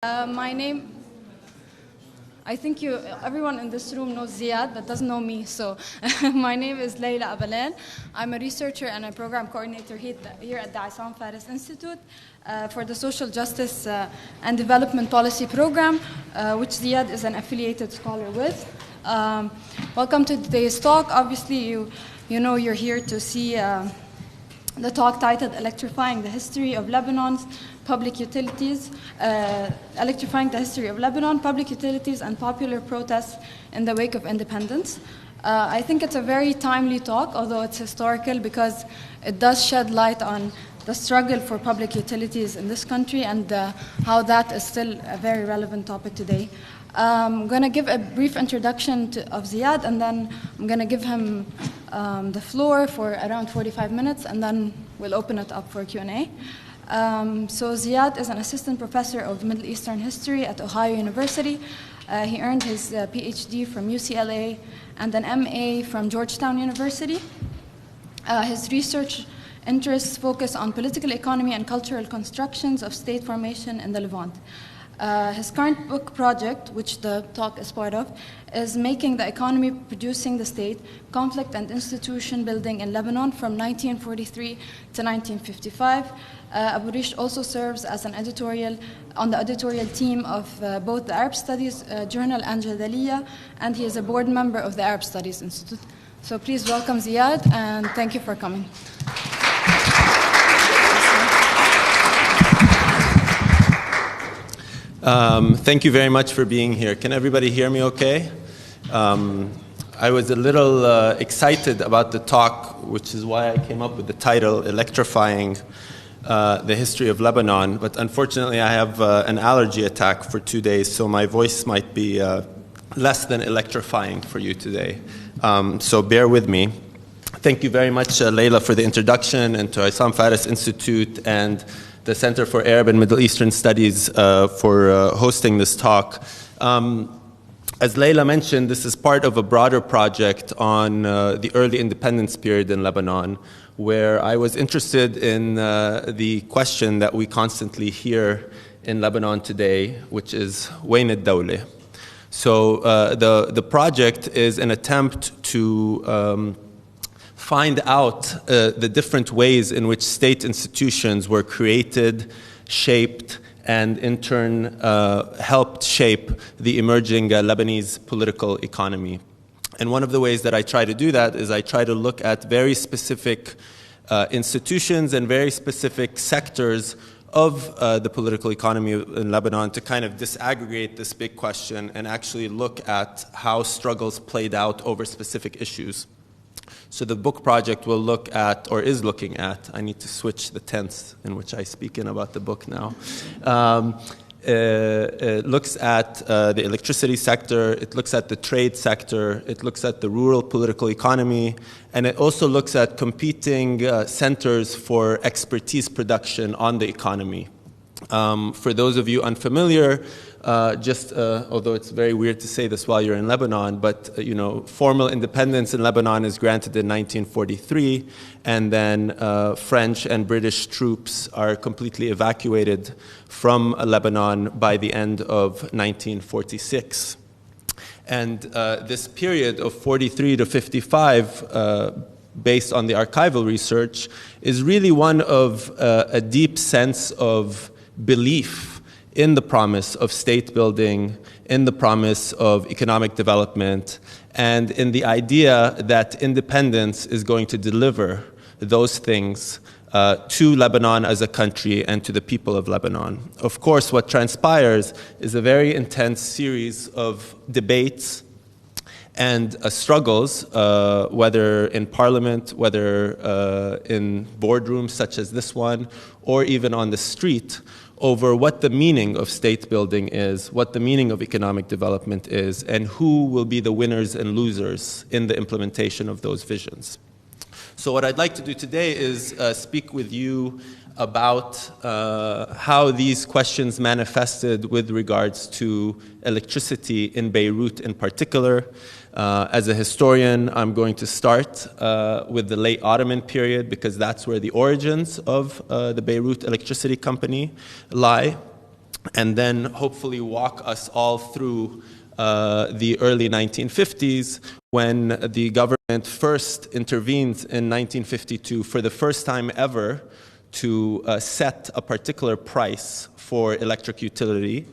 My name, I think everyone in this room knows Ziad, but doesn't know me. So my name is Layla Abalan. I'm a researcher and a program coordinator here at the Issam Fares Institute for the Social Justice and Development Policy Program, which Ziad is an affiliated scholar with. Welcome to today's talk. Obviously, you know you're here to see the talk titled Electrifying the History of Lebanon's Public Utilities, Electrifying the History of Lebanon, Public Utilities and Popular Protests in the Wake of Independence. I think it's a very timely talk, although it's historical, because it does shed light on the struggle for public utilities in this country and how that is still a very relevant topic today. I'm going to give a brief introduction of Ziad, and then I'm going to give him the floor for around 45 minutes, and then we'll open it up for Q&A. So Ziad is an assistant professor of Middle Eastern history at Ohio University. He earned his PhD from UCLA and an MA from Georgetown University. His research interests focus on political economy and cultural constructions of state formation in the Levant. His current book project, which the talk is part of, is Making the Economy Producing the State, Conflict and Institution Building in Lebanon from 1943 to 1955. Abu-Rish also serves as on the editorial team of both the Arab Studies Journal and Jadaliyya, and he is a board member of the Arab Studies Institute. So please welcome Ziad, and thank you for coming. Thank you very much for being here. Can everybody hear me okay? I was a little excited about the talk, which is why I came up with the title, Electrifying the History of Lebanon. But unfortunately, I have an allergy attack for 2 days, so my voice might be less than electrifying for you today. So bear with me. Thank you very much, Layla, for the introduction, and to Issam Fares Institute and the Center for Arab and Middle Eastern Studies for hosting this talk. As Layla mentioned, this is part of a broader project on the early independence period in Lebanon, where I was interested in the question that we constantly hear in Lebanon today, which is Wayn ad-Dawla. So the project is an attempt to find out the different ways in which state institutions were created, shaped, and in turn helped shape the emerging Lebanese political economy. And one of the ways that I try to do that is I try to look at very specific institutions and very specific sectors of the political economy in Lebanon to kind of disaggregate this big question and actually look at how struggles played out over specific issues. So the book project will look at, or is looking at, I need to switch the tense in which I speak in about the book now. It looks at the electricity sector, it looks at the trade sector, it looks at the rural political economy, and it also looks at competing centers for expertise production on the economy. For those of you unfamiliar, although it's very weird to say this while you're in Lebanon, but formal independence in Lebanon is granted in 1943, and then French and British troops are completely evacuated from Lebanon by the end of 1946. And this period of 43 to 55, based on the archival research, is really one of a deep sense of belief in the promise of state building, in the promise of economic development, and in the idea that independence is going to deliver those things to Lebanon as a country and to the people of Lebanon. Of course, what transpires is a very intense series of debates and struggles, whether in parliament, whether in boardrooms such as this one, or even on the street, over what the meaning of state building is, what the meaning of economic development is, and who will be the winners and losers in the implementation of those visions. So what I'd like to do today is speak with you about how these questions manifested with regards to electricity in Beirut in particular. As a historian, I'm going to start with the late Ottoman period because that's where the origins of the Beirut Electricity Company lie. and then hopefully walk us all through the early 1950s, when the government first intervened in 1952 for the first time ever to set a particular price for electric utility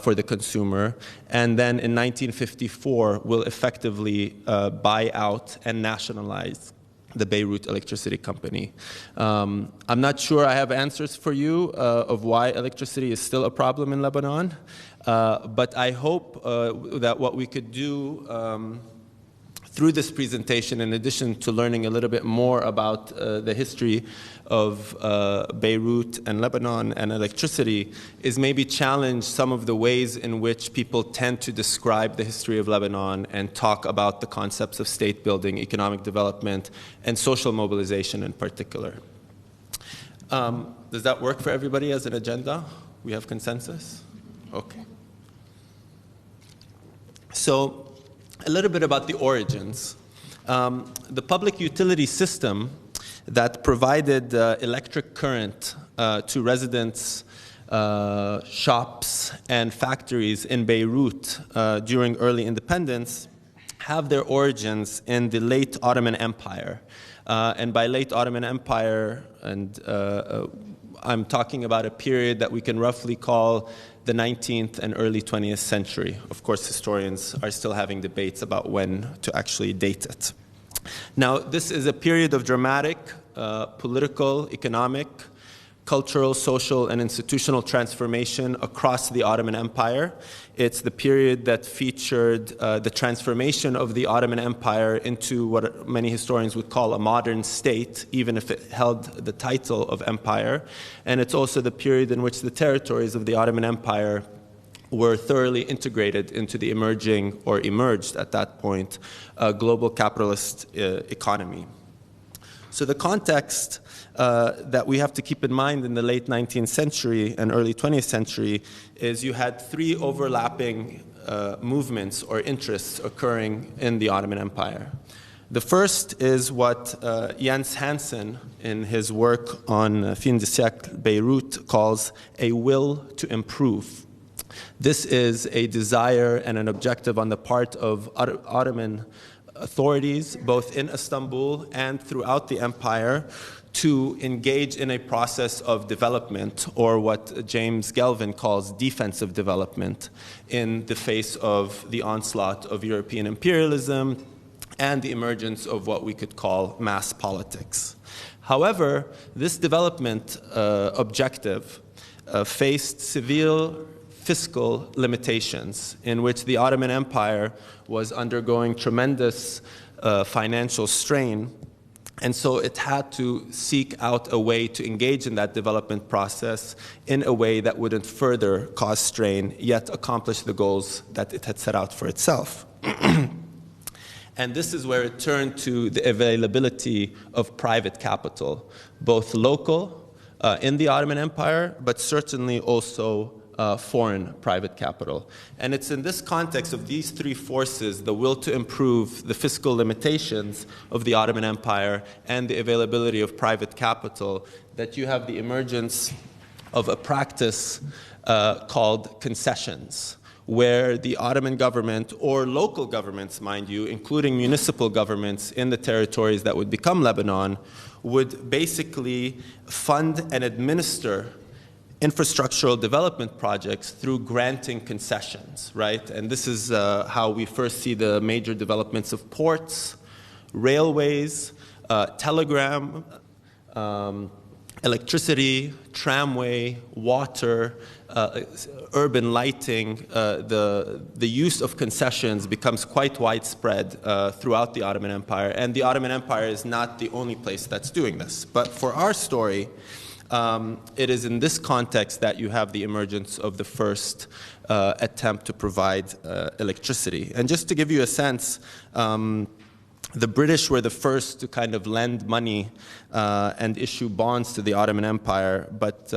for the consumer, and then in 1954 will effectively buy out and nationalize the Beirut Electricity Company. I'm not sure I have answers for you of why electricity is still a problem in Lebanon, but I hope that what we could do through this presentation, in addition to learning a little bit more about the history of Beirut and Lebanon and electricity, is maybe challenge some of the ways in which people tend to describe the history of Lebanon and talk about the concepts of state building, economic development, and social mobilization in particular. Does that work for everybody as an agenda? We have consensus? Okay. So, a little bit about the origins. The public utility system that provided electric current to residents, shops, and factories in Beirut during early independence have their origins in the late Ottoman Empire. And by late Ottoman Empire, and I'm talking about a period that we can roughly call the 19th and early 20th century. Of course, historians are still having debates about when to actually date it. Now, this is a period of dramatic political, economic, cultural, social, and institutional transformation across the Ottoman Empire. It's the period that featured the transformation of the Ottoman Empire into what many historians would call a modern state, even if it held the title of empire. And it's also the period in which the territories of the Ottoman Empire were thoroughly integrated into the emerging, or emerged at that point, global capitalist economy. So the context that we have to keep in mind in the late 19th century and early 20th century is you had three overlapping movements or interests occurring in the Ottoman Empire. The first is what Jens Hansen, in his work on Fin de siècle Beirut, calls a will to improve. This is a desire and an objective on the part of Ottoman authorities, both in Istanbul and throughout the empire, to engage in a process of development, or what James Galvin calls defensive development, in the face of the onslaught of European imperialism and the emergence of what we could call mass politics. However, this development objective faced severe fiscal limitations, in which the Ottoman Empire was undergoing tremendous financial strain, and so it had to seek out a way to engage in that development process in a way that wouldn't further cause strain, yet accomplish the goals that it had set out for itself. And this is where it turned to the availability of private capital, both local in the Ottoman Empire, but certainly also foreign private capital. And it's in this context of these three forces, the will to improve, the fiscal limitations of the Ottoman Empire, and the availability of private capital, that you have the emergence of a practice called concessions, where the Ottoman government, or local governments, mind you, including municipal governments in the territories that would become Lebanon, would basically fund and administer infrastructural development projects through granting concessions, right? And this is how we first see the major developments of ports, railways, telegram, electricity, tramway, water, urban lighting. The use of concessions becomes quite widespread throughout the Ottoman Empire, and the Ottoman Empire is not the only place that's doing this. But for our story, it is in this context that you have the emergence of the first attempt to provide electricity. And just to give you a sense, the British were the first to kind of lend money and issue bonds to the Ottoman Empire, but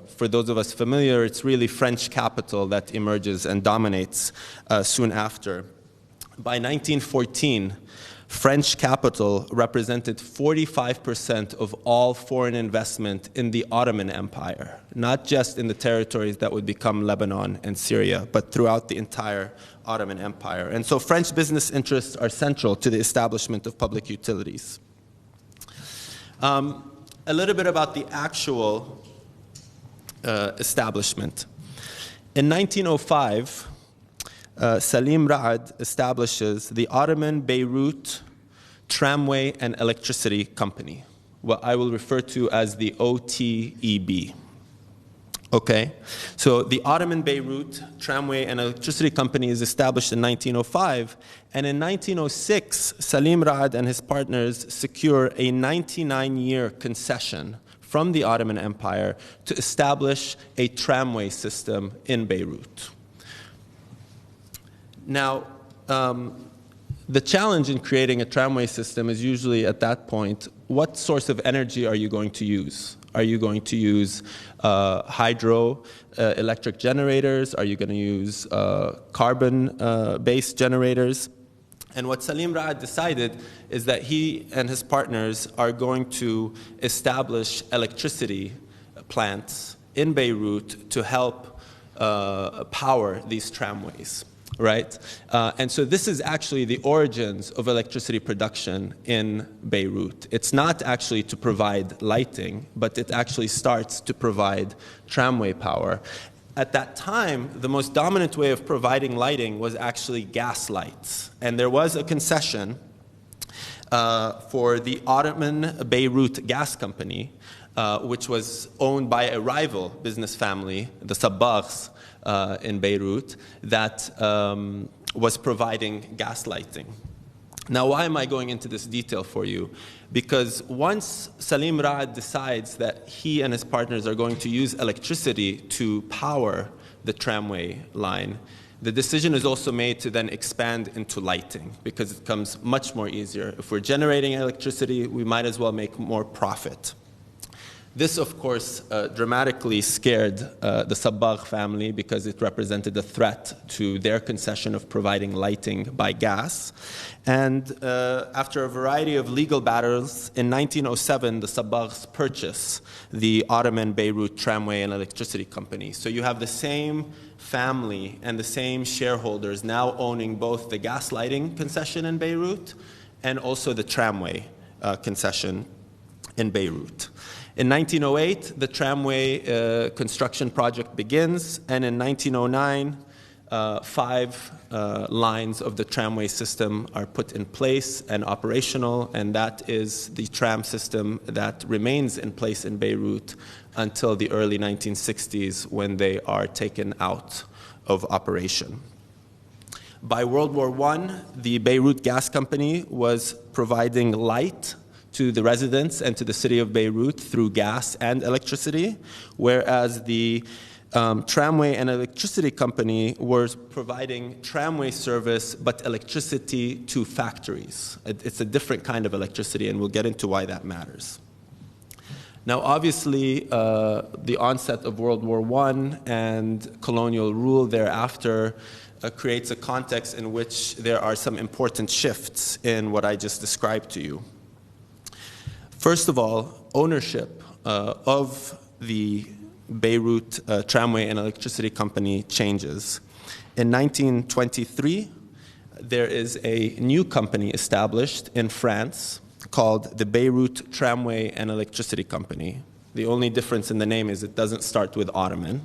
for those of us familiar, it's really French capital that emerges and dominates soon after. By 1914, French capital represented 45% of all foreign investment in the Ottoman Empire, not just in the territories that would become Lebanon and Syria, but throughout the entire Ottoman Empire. And so French business interests are central to the establishment of public utilities. A little bit about the actual establishment. In 1905, Salim Raad establishes the Ottoman Beirut Tramway and Electricity Company, what I will refer to as the OTEB. Okay, so the Ottoman Beirut Tramway and Electricity Company is established in 1905, and in 1906, Salim Raad and his partners secure a 99-year concession from the Ottoman Empire to establish a tramway system in Beirut. Now, the challenge in creating a tramway system is usually at that point, what source of energy are you going to use? Are you going to use hydro electric generators? Are you going to use carbon-based generators? And what Salim Raad decided is that he and his partners are going to establish electricity plants in Beirut to help power these tramways. Right? And so this is actually the origins of electricity production in Beirut. It's not actually to provide lighting, but it actually starts to provide tramway power. At that time, the most dominant way of providing lighting was actually gas lights. And there was a concession for the Ottoman Beirut Gas Company, which was owned by a rival business family, the Sabbaghs, in Beirut, that was providing gas lighting. Now, why am I going into this detail for you? Because once Salim Raad decides that he and his partners are going to use electricity to power the tramway line, the decision is also made to then expand into lighting, because it becomes much more easier. If we're generating electricity, we might as well make more profit. This, of course, dramatically scared the Sabbagh family because it represented a threat to their concession of providing lighting by gas. And after a variety of legal battles, in 1907, the Sabbaghs purchase the Ottoman Beirut Tramway and Electricity Company. So you have the same family and the same shareholders now owning both the gas lighting concession in Beirut and also the tramway concession in Beirut. In 1908, the tramway construction project begins, and in 1909, 5 lines of the tramway system are put in place and operational, and that is the tram system that remains in place in Beirut until the early 1960s, when they are taken out of operation. By World War I, the Beirut Gas Company was providing light to the residents and to the city of Beirut through gas and electricity, whereas the Tramway and Electricity Company was providing tramway service but electricity to factories. It's a different kind of electricity, and we'll get into why that matters. Now, obviously, the onset of World War I and colonial rule thereafter creates a context in which there are some important shifts in what I just described to you. First of all, ownership of the Beirut Tramway and Electricity Company changes. In 1923, there is a new company established in France called the Beirut Tramway and Electricity Company. The only difference in the name is it doesn't start with Ottoman.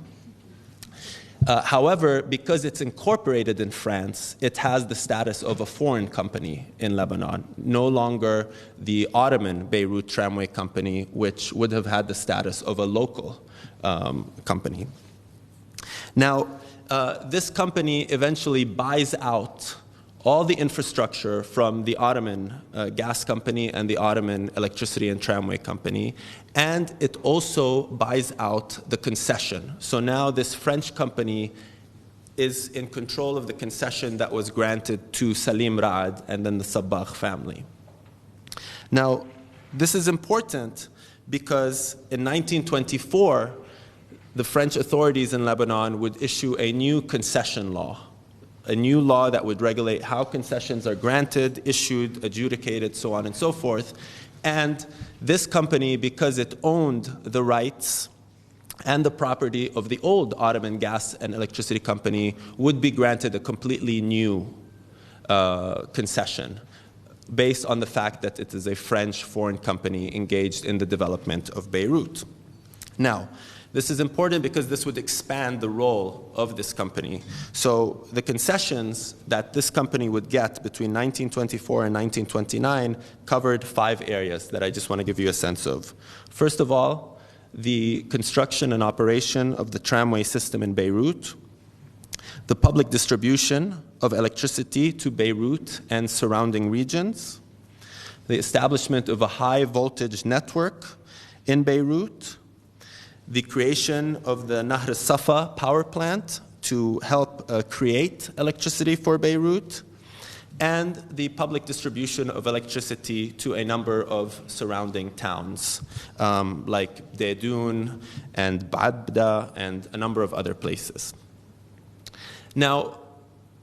However, because it's incorporated in France, it has the status of a foreign company in Lebanon, no longer the Ottoman Beirut Tramway Company, which would have had the status of a local company. Now, this company eventually buys out all the infrastructure from the Ottoman Gas Company and the Ottoman Electricity and Tramway Company, and it also buys out the concession. So now this French company is in control of the concession that was granted to Salim Raad and then the Sabbagh family. Now, this is important because in 1924, the French authorities in Lebanon would issue a new concession law. a new law that would regulate how concessions are granted, issued, adjudicated, so on and so forth. And this company, because it owned the rights and the property of the old Ottoman gas and electricity company, would be granted a completely new concession based on the fact that it is a French foreign company engaged in the development of Beirut. Now, this is important because this would expand the role of this company. So the concessions that this company would get between 1924 and 1929 covered 5 areas that I just want to give you a sense of. First of all, the construction and operation of the tramway system in Beirut, the public distribution of electricity to Beirut and surrounding regions, the establishment of a high voltage network in Beirut, the creation of the Nahr al-Safa power plant to help create electricity for Beirut, and the public distribution of electricity to a number of surrounding towns, like Dedoun and Ba'abda and a number of other places. Now,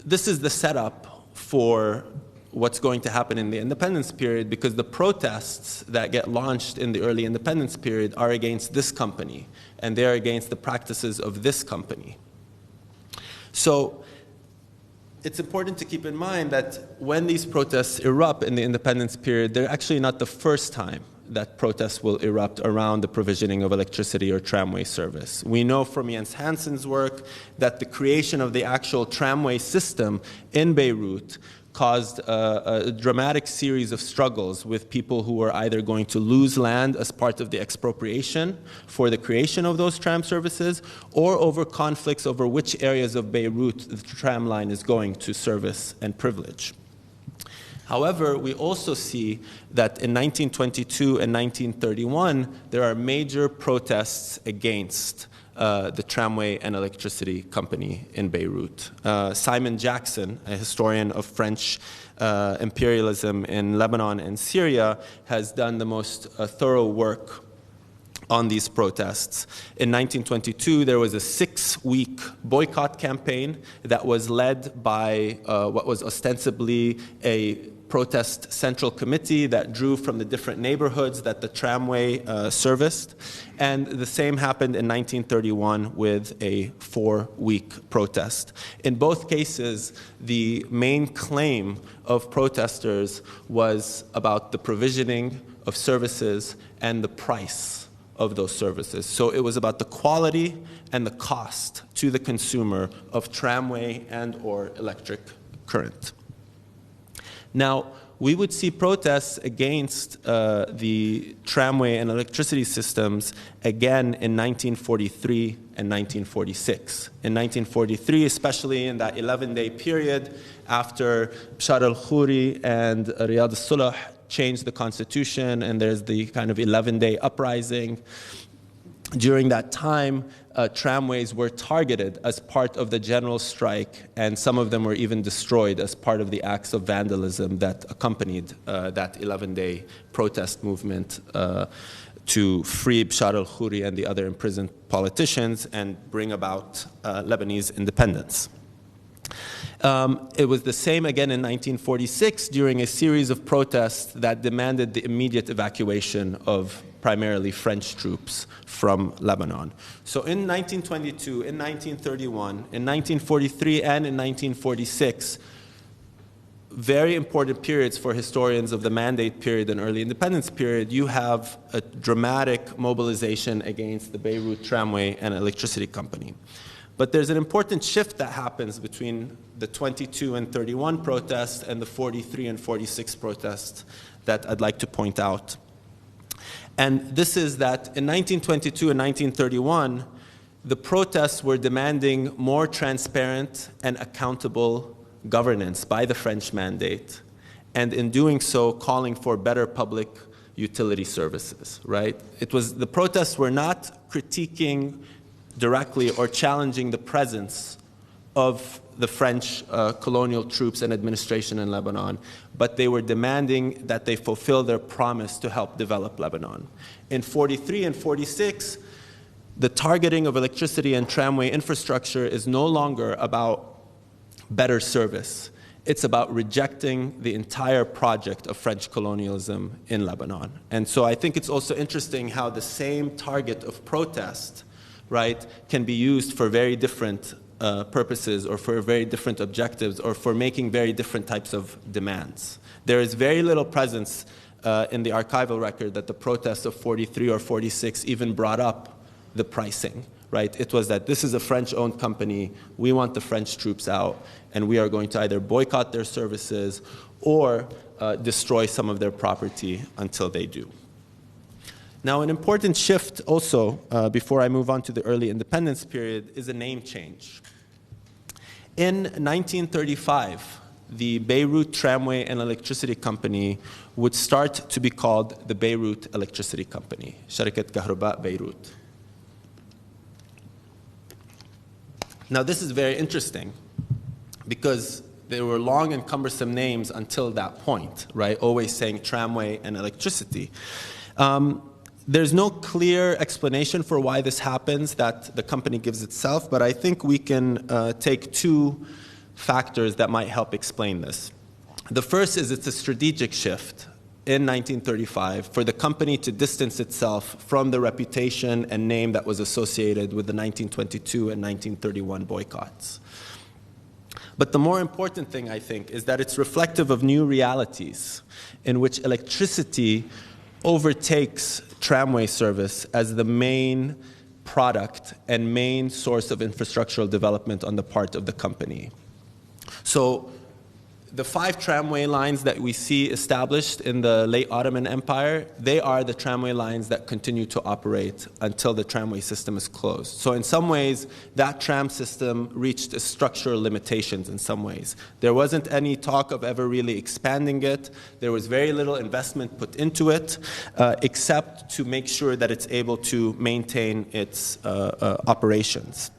this is the setup for what's going to happen in the independence period, because the protests that get launched in the early independence period are against this company, and they're against the practices of this company. So it's important to keep in mind that when these protests erupt in the independence period, they're actually not the first time that protests will erupt around the provisioning of electricity or tramway service. We know from Jens Hansen's work that the creation of the actual tramway system in Beirut caused a dramatic series of struggles with people who were either going to lose land as part of the expropriation for the creation of those tram services, or over conflicts over which areas of Beirut the tram line is going to service and privilege. However, we also see that in 1922 and 1931, there are major protests against the tramway and electricity company in Beirut. Simon Jackson, a historian of French imperialism in Lebanon and Syria, has done the most thorough work on these protests. In 1922, there was a 6-week boycott campaign that was led by what was ostensibly a protest central committee that drew from the different neighborhoods that the tramway serviced. And the same happened in 1931 with a 4-week protest. In both cases, the main claim of protesters was about the provisioning of services and the price of those services. So it was about the quality and the cost to the consumer of tramway and or electric current. Now, we would see protests against the tramway and electricity systems again in 1943 and 1946. In 1943, especially in that 11-day period after Bashar al-Khoury and Riyad al-Sulh changed the constitution, and there's the kind of 11-day uprising. During that time, tramways were targeted as part of the general strike, and some of them were even destroyed as part of the acts of vandalism that accompanied that 11-day protest movement to free Bashar al-Khoury and the other imprisoned politicians and bring about Lebanese independence. It was the same again in 1946 during a series of protests that demanded the immediate evacuation of primarily French troops from Lebanon. So in 1922, in 1931, in 1943, and in 1946, very important periods for historians of the Mandate period and early independence period, you have a dramatic mobilization against the Beirut Tramway and Electricity Company. But there's an important shift that happens between the 22 and 31 protests and the 43 and 46 protests that I'd like to point out. And this is that in 1922 and 1931, the protests were demanding more transparent and accountable governance by the French Mandate, and in doing so, calling for better public utility services, right? The protests were not critiquing directly or challenging the presence of the French colonial troops and administration in Lebanon, but they were demanding that they fulfill their promise to help develop Lebanon. In 43 and 46, the targeting of electricity and tramway infrastructure is no longer about better service. It's about rejecting the entire project of French colonialism in Lebanon. And so I think it's also interesting how the same target of protest, right, can be used for very different purposes or for very different objectives or for making very different types of demands. There is very little presence in the archival record that the protests of 43 or 46 even brought up the pricing, right? It was that this is a French-owned company, we want the French troops out, and we are going to either boycott their services or destroy some of their property until they do. Now, an important shift also, before I move on to the early independence period, is a name change. In 1935, the Beirut Tramway and Electricity Company would start to be called the Beirut Electricity Company, Sharikat Kahruba Beirut. Now, this is very interesting because there were long and cumbersome names until that point, right? Always saying tramway and electricity. There's no clear explanation for why this happens that the company gives itself, but I think we can take two factors that might help explain this. The first is it's a strategic shift in 1935 for the company to distance itself from the reputation and name that was associated with the 1922 and 1931 boycotts. But the more important thing, I think, is that it's reflective of new realities in which electricity overtakes tramway service as the main product and main source of infrastructural development on the part of the company. So the 5 tramway lines that we see established in the late Ottoman Empire, they are the tramway lines that continue to operate until the tramway system is closed. So in some ways, that tram system reached structural limitations in some ways. There wasn't any talk of ever really expanding it. There was very little investment put into it, except to make sure that it's able to maintain its operations.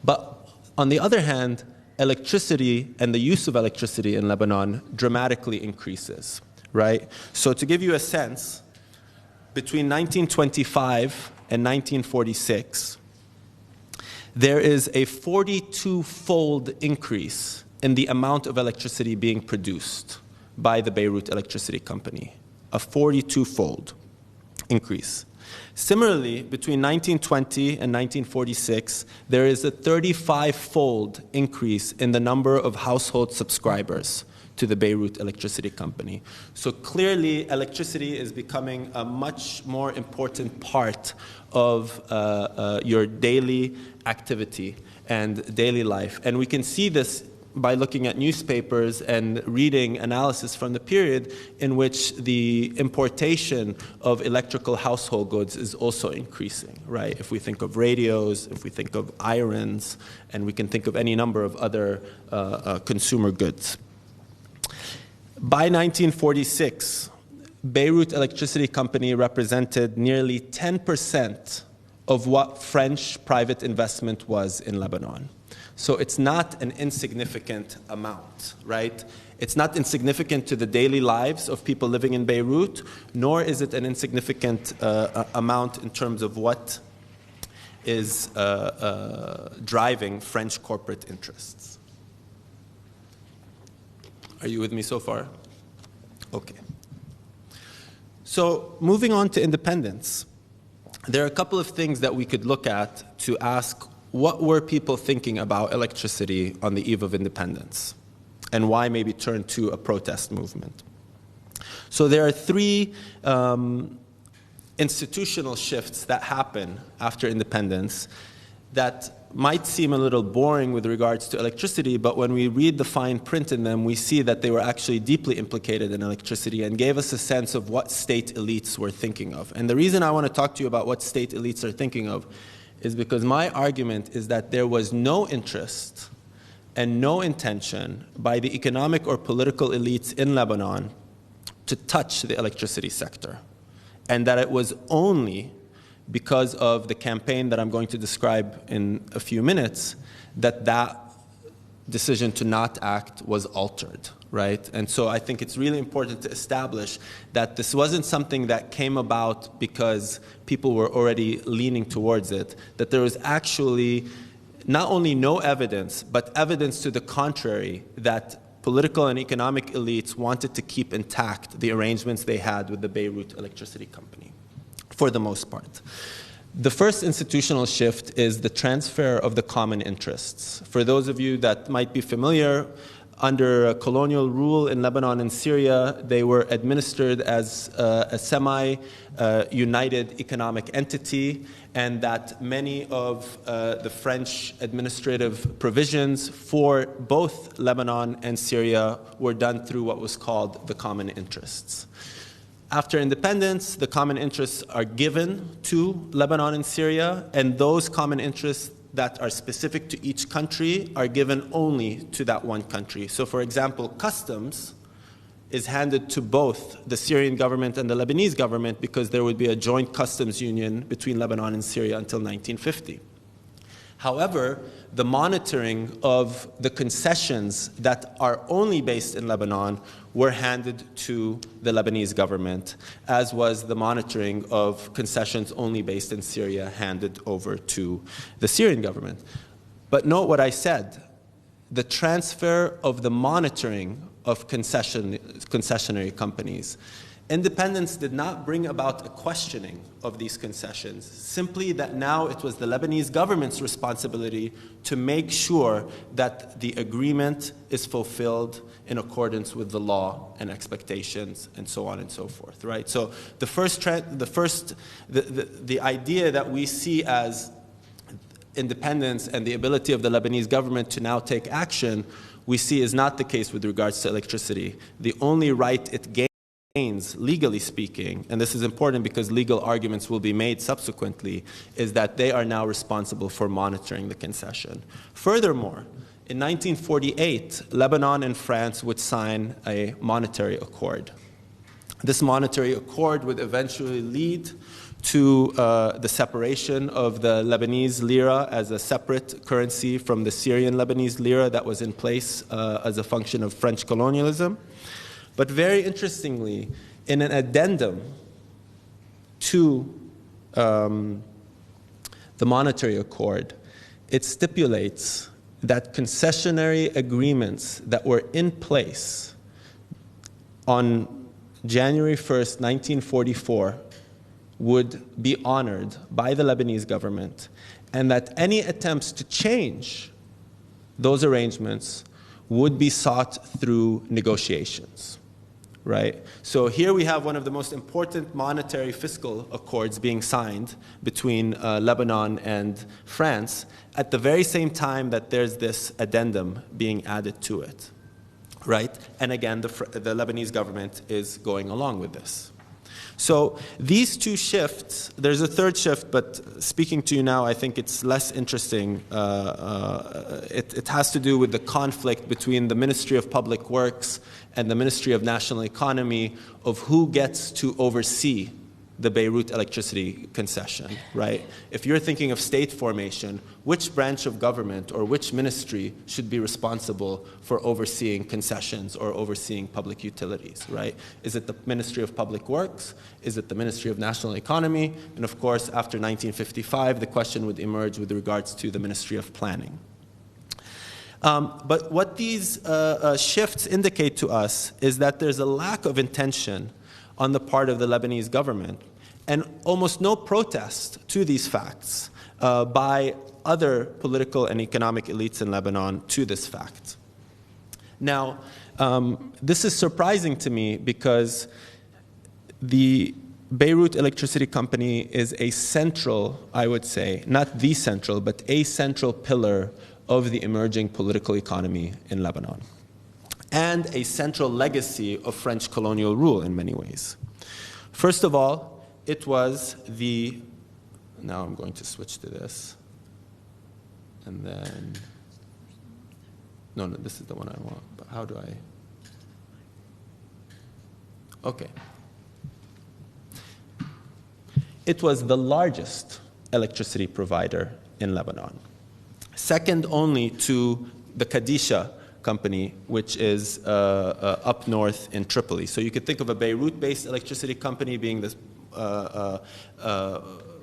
But on the other hand, electricity and the use of electricity in Lebanon dramatically increases, right? So to give you a sense, between 1925 and 1946, there is a 42-fold increase in the amount of electricity being produced by the Beirut Electricity Company, a 42-fold increase. Similarly, between 1920 and 1946, there is a 35-fold increase in the number of household subscribers to the Beirut Electricity Company. So clearly, electricity is becoming a much more important part of your daily activity and daily life. And we can see this by looking at newspapers and reading analysis from the period in which the importation of electrical household goods is also increasing, right? If we think of radios, if we think of irons, and we can think of any number of other consumer goods. By 1946, Beirut Electricity Company represented nearly 10% of what French private investment was in Lebanon. So it's not an insignificant amount, right? It's not insignificant to the daily lives of people living in Beirut, nor is it an insignificant amount in terms of what is driving French corporate interests. Are you with me so far? Okay. So moving on to independence, there are a couple of things that we could look at to ask what were people thinking about electricity on the eve of independence, and why maybe turn to a protest movement. So there are 3 institutional shifts that happen after independence that might seem a little boring with regards to electricity, but when we read the fine print in them, we see that they were actually deeply implicated in electricity and gave us a sense of what state elites were thinking of. And the reason I want to talk to you about what state elites are thinking of is because my argument is that there was no interest and no intention by the economic or political elites in Lebanon to touch the electricity sector, and that it was only because of the campaign that I'm going to describe in a few minutes that that decision to not act was altered, right? And so I think it's really important to establish that this wasn't something that came about because people were already leaning towards it, that there was actually not only no evidence, but evidence to the contrary that political and economic elites wanted to keep intact the arrangements they had with the Beirut Electricity Company, for the most part. The first institutional shift is the transfer of the common interests. For those of you that might be familiar, under colonial rule in Lebanon and Syria, they were administered as a semi-united economic entity, and that many of the French administrative provisions for both Lebanon and Syria were done through what was called the common interests. After independence, the common interests are given to Lebanon and Syria, and those common interests that are specific to each country are given only to that one country. So, for example, customs is handed to both the Syrian government and the Lebanese government because there would be a joint customs union between Lebanon and Syria until 1950. However, the monitoring of the concessions that are only based in Lebanon were handed to the Lebanese government, as was the monitoring of concessions only based in Syria handed over to the Syrian government. But note what I said. The transfer of the monitoring of concessionary companies. Independence did not bring about a questioning of these concessions, simply that now it was the Lebanese government's responsibility to make sure that the agreement is fulfilled in accordance with the law and expectations and so on and so forth, right? So the idea that we see as independence and the ability of the Lebanese government to now take action, we see is not the case with regards to electricity. The only right it gains, legally speaking, and this is important because legal arguments will be made subsequently, is that they are now responsible for monitoring the concession. Furthermore, in 1948, Lebanon and France would sign a monetary accord. This monetary accord would eventually lead to the separation of the Lebanese lira as a separate currency from the Syrian Lebanese lira that was in place as a function of French colonialism. But very interestingly, in an addendum to the monetary accord, it stipulates that concessionary agreements that were in place on January 1st, 1944, would be honored by the Lebanese government, and that any attempts to change those arrangements would be sought through negotiations, right? So here we have one of the most important monetary fiscal accords being signed between Lebanon and France at the very same time that there's this addendum being added to it, right? And again, the Lebanese government is going along with this. So these two shifts, there's a third shift, but speaking to you now, I think it's less interesting. It has to do with the conflict between the Ministry of Public Works and the Ministry of National Economy of who gets to oversee the Beirut electricity concession, right? If you're thinking of state formation, which branch of government or which ministry should be responsible for overseeing concessions or overseeing public utilities, right? Is it the Ministry of Public Works? Is it the Ministry of National Economy? And of course, after 1955, the question would emerge with regards to the Ministry of Planning. But what these shifts indicate to us is that there's a lack of intention on the part of the Lebanese government, and almost no protest to these facts by other political and economic elites in Lebanon to this fact. Now, this is surprising to me because the Beirut Electricity Company is a central, I would say, not the central, but a central pillar of the emerging political economy in Lebanon, and a central legacy of French colonial rule in many ways. First of all, it was the, now I'm going to switch to this, and then, no, this is the one I want, but how do I, okay. It was the largest electricity provider in Lebanon, second only to the Kadisha company, which is up north in Tripoli. So you could think of a Beirut-based electricity company being the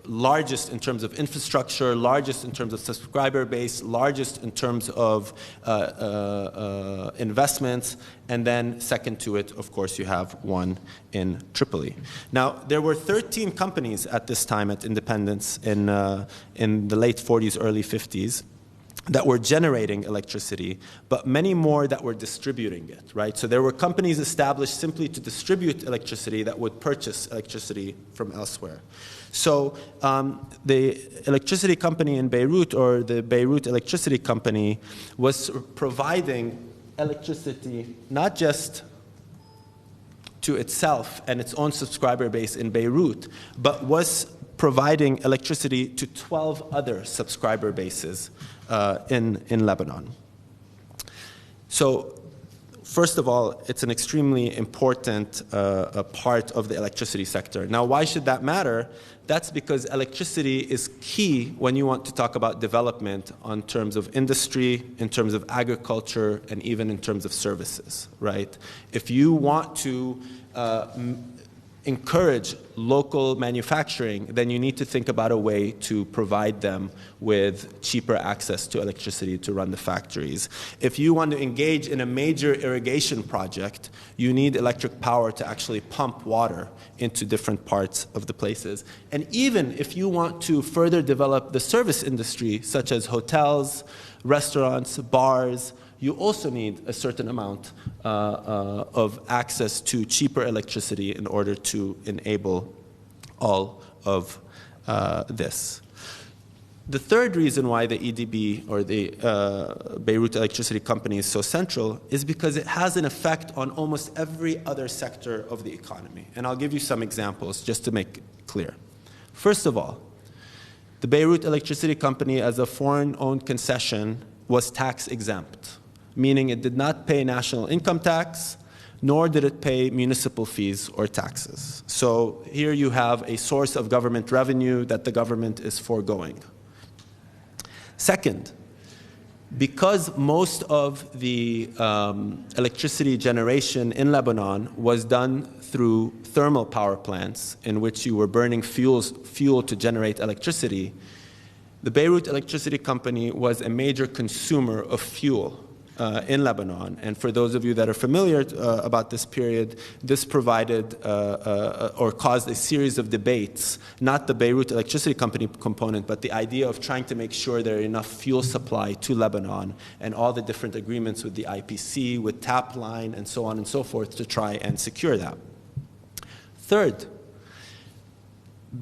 largest in terms of infrastructure, largest in terms of subscriber base, largest in terms of investments, and then second to it, of course, you have one in Tripoli. Now, there were 13 companies at this time at independence in the late 40s, early 50s, that were generating electricity, but many more that were distributing it, right? So there were companies established simply to distribute electricity that would purchase electricity from elsewhere. So the electricity company in Beirut, or the Beirut Electricity Company, was providing electricity not just to itself and its own subscriber base in Beirut, but was providing electricity to 12 other subscriber bases in Lebanon. So first of all, it's an extremely important part of the electricity sector. Now, why should that matter? That's because electricity is key when you want to talk about development in terms of industry, in terms of agriculture, and even in terms of services, right? If you want to encourage local manufacturing, then you need to think about a way to provide them with cheaper access to electricity to run the factories. If you want to engage in a major irrigation project, you need electric power to actually pump water into different parts of the places. And even if you want to further develop the service industry, such as hotels, restaurants, bars, you also need a certain amount of access to cheaper electricity in order to enable all of this. The third reason why the EDB, or the Beirut Electricity Company, is so central is because it has an effect on almost every other sector of the economy. And I'll give you some examples just to make it clear. First of all, the Beirut Electricity Company, as a foreign-owned concession, was tax exempt, meaning it did not pay national income tax, nor did it pay municipal fees or taxes. So here you have a source of government revenue that the government is foregoing. Second, because most of the electricity generation in Lebanon was done through thermal power plants in which you were burning fuel to generate electricity, the Beirut Electricity Company was a major consumer of fuel in Lebanon. And for those of you that are familiar about this period, this provided or caused a series of debates, not the Beirut Electricity Company component, but the idea of trying to make sure there are enough fuel supply to Lebanon, and all the different agreements with the IPC, with TAP line, and so on and so forth to try and secure that. Third,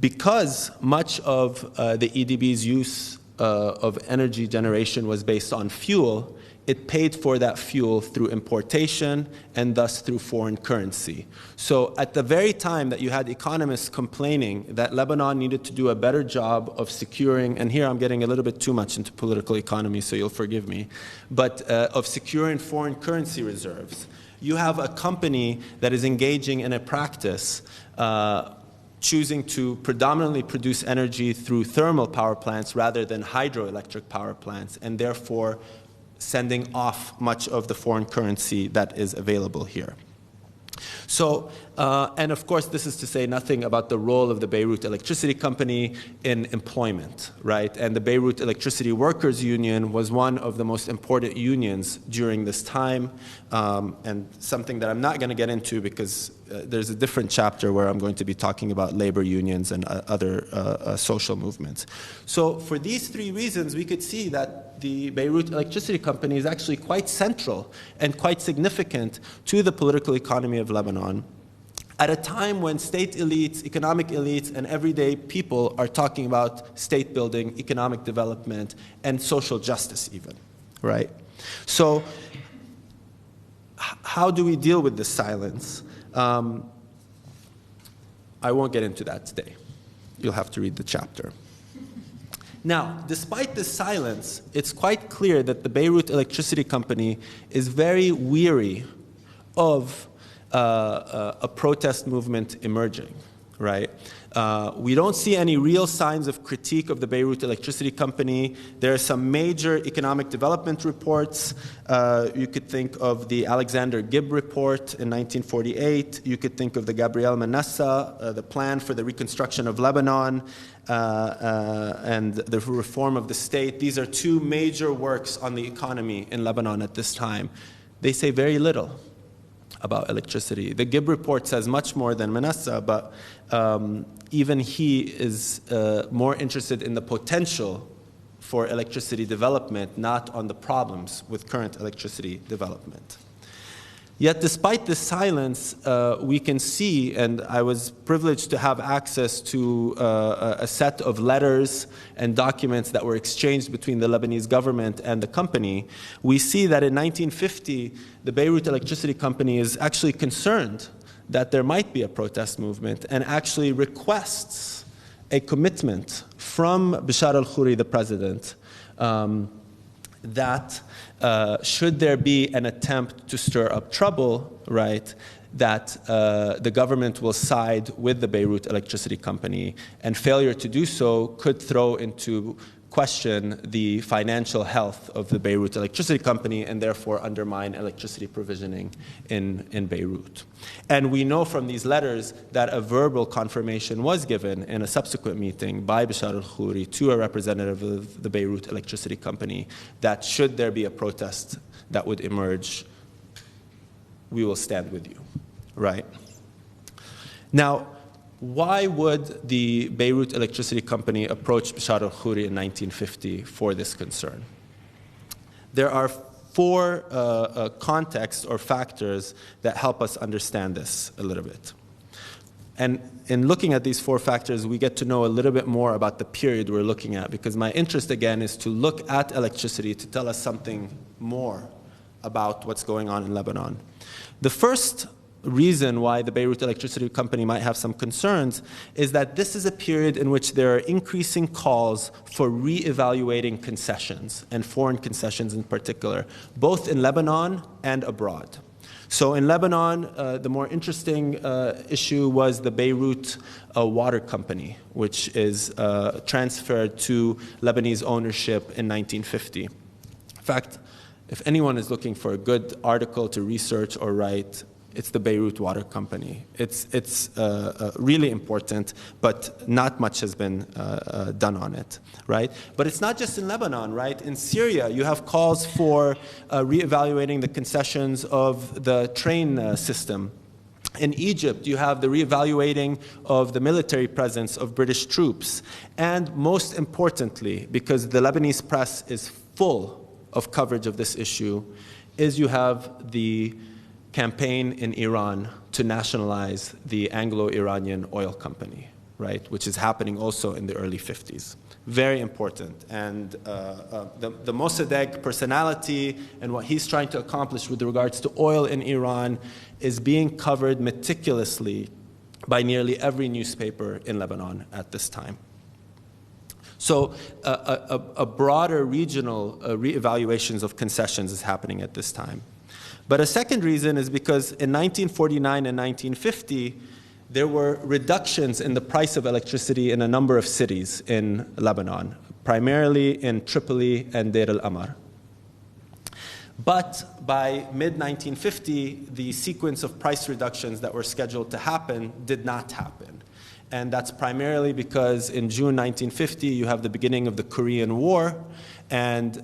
because much of the EDB's use of energy generation was based on fuel, it paid for that fuel through importation and thus through foreign currency. So at the very time that you had economists complaining that Lebanon needed to do a better job of securing, and here I'm getting a little bit too much into political economy, so you'll forgive me, but of securing foreign currency reserves, you have a company that is engaging in a practice choosing to predominantly produce energy through thermal power plants rather than hydroelectric power plants, and therefore sending off much of the foreign currency that is available here. So, and of course, this is to say nothing about the role of the Beirut Electricity Company in employment, right? And the Beirut Electricity Workers Union was one of the most important unions during this time, and something that I'm not going to get into because there's a different chapter where I'm going to be talking about labor unions and other social movements. So for these three reasons, we could see that the Beirut Electricity Company is actually quite central and quite significant to the political economy of Lebanon at a time when state elites, economic elites, and everyday people are talking about state building, economic development, and social justice even, right? So how do we deal with this silence? I won't get into that today. You'll have to read the chapter. Now, despite this silence, it's quite clear that the Beirut Electricity Company is very weary of a protest movement emerging, right? We don't see any real signs of critique of the Beirut Electricity Company. There are some major economic development reports. You could think of the Alexander Gibb report in 1948. You could think of the Gabriel Manassa, the plan for the reconstruction of Lebanon, and the reform of the state. These are two major works on the economy in Lebanon at this time. They say very little about electricity. The Gibb report says much more than Manassa, but even he is more interested in the potential for electricity development, not on the problems with current electricity development. Yet despite this silence, we can see, and I was privileged to have access to a set of letters and documents that were exchanged between the Lebanese government and the company. We see that in 1950, the Beirut Electricity Company is actually concerned that there might be a protest movement and actually requests a commitment from Bashar al-Khoury, the president, that should there be an attempt to stir up trouble, right, that the government will side with the Beirut Electricity Company, and failure to do so could throw into question the financial health of the Beirut Electricity Company and therefore undermine electricity provisioning in Beirut. And we know from these letters that a verbal confirmation was given in a subsequent meeting by Bashar al-Khoury to a representative of the Beirut Electricity Company that should there be a protest that would emerge, we will stand with you, right? Now, why would the Beirut Electricity Company approach Bashar al-Khoury in 1950 for this concern? There are four contexts or factors that help us understand this a little bit. And in looking at these four factors, we get to know a little bit more about the period we're looking at, because my interest, again, is to look at electricity to tell us something more about what's going on in Lebanon. The first reason why the Beirut Electricity Company might have some concerns is that this is a period in which there are increasing calls for re-evaluating concessions, and foreign concessions in particular, both in Lebanon and abroad. So in Lebanon, the more interesting issue was the Beirut Water Company, which is transferred to Lebanese ownership in 1950. In fact, if anyone is looking for a good article to research or write, it's the Beirut Water Company. It's really important, but not much has been done on it, right? But it's not just in Lebanon, right? In Syria, you have calls for reevaluating the concessions of the train system. In Egypt, you have the reevaluating of the military presence of British troops. And most importantly, because the Lebanese press is full of coverage of this issue, is you have the campaign in Iran to nationalize the Anglo-Iranian oil company, right, which is happening also in the early 50s. Very important. And the Mossadegh personality and what he's trying to accomplish with regards to oil in Iran is being covered meticulously by nearly every newspaper in Lebanon at this time. So a broader regional reevaluations of concessions is happening at this time. But a second reason is because in 1949 and 1950, there were reductions in the price of electricity in a number of cities in Lebanon, primarily in Tripoli and Deir el-Amar. But by mid-1950, the sequence of price reductions that were scheduled to happen did not happen. And that's primarily because in June 1950, you have the beginning of the Korean War, and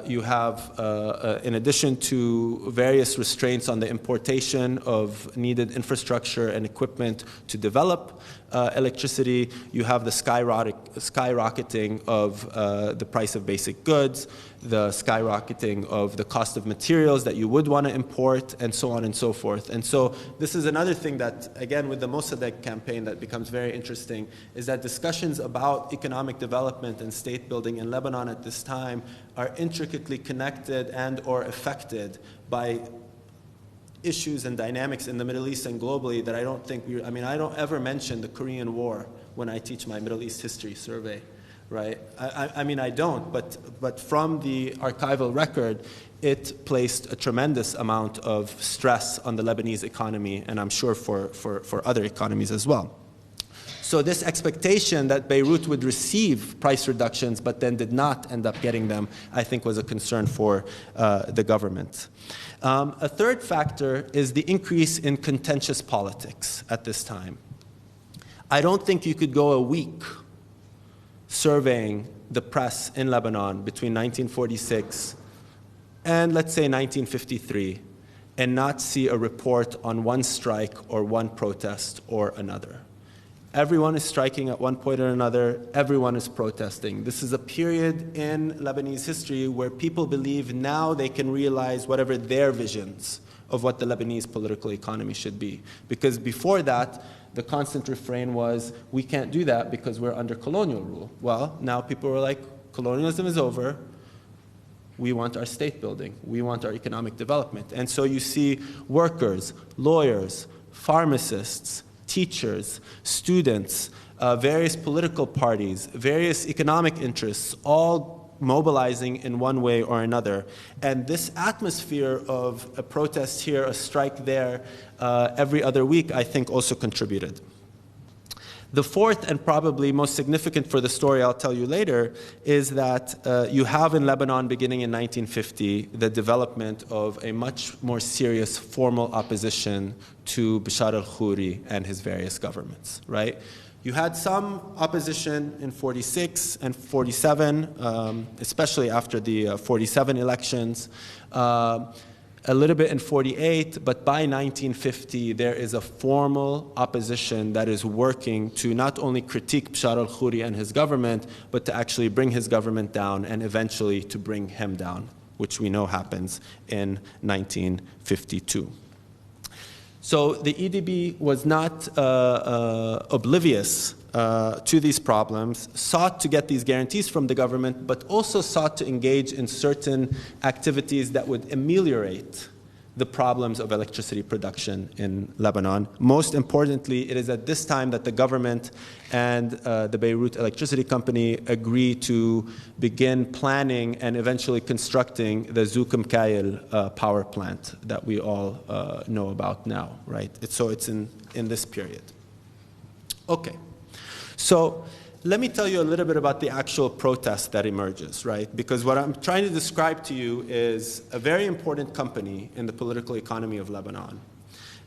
you have, in addition to various restraints on the importation of needed infrastructure and equipment to develop electricity, you have the skyrocketing of the price of basic goods, the skyrocketing of the cost of materials that you would want to import, and so on and so forth. And so this is another thing that, again, with the Mossadegh campaign that becomes very interesting, is that discussions about economic development and state building in Lebanon at this time are intricately connected and or affected by issues and dynamics in the Middle East and globally that I don't think I don't ever mention the Korean War when I teach my Middle East history survey, right? I don't, but from the archival record, it placed a tremendous amount of stress on the Lebanese economy, and I'm sure for other economies as well. So this expectation that Beirut would receive price reductions but then did not end up getting them, I think was a concern for the government. A third factor is the increase in contentious politics at this time. I don't think you could go a week surveying the press in Lebanon between 1946 and, let's say, 1953 and not see a report on one strike or one protest or another. Everyone is striking at one point or another. Everyone is protesting. This is a period in Lebanese history where people believe now they can realize whatever their visions of what the Lebanese political economy should be. Because before that, the constant refrain was, we can't do that because we're under colonial rule. Well, now people are like, colonialism is over. We want our state building. We want our economic development. And so you see workers, lawyers, pharmacists, teachers, students, various political parties, various economic interests, all mobilizing in one way or another. And this atmosphere of a protest here, a strike there, every other week, I think also contributed. The fourth and probably most significant for the story I'll tell you later is that you have in Lebanon beginning in 1950 the development of a much more serious formal opposition to Bashar al-Khoury and his various governments, right? You had some opposition in 46 and 47, especially after the 47 elections. A little bit in 48, but by 1950, there is a formal opposition that is working to not only critique Bashar al-Khoury and his government, but to actually bring his government down and eventually to bring him down, which we know happens in 1952. So the EDB was not oblivious to these problems, sought to get these guarantees from the government, but also sought to engage in certain activities that would ameliorate the problems of electricity production in Lebanon. Most importantly, it is at this time that the government and the Beirut Electricity Company agree to begin planning and eventually constructing the Zukum Kayil power plant that we all know about now, right? So it's in this period. Okay. So let me tell you a little bit about the actual protest that emerges, right? Because what I'm trying to describe to you is a very important company in the political economy of Lebanon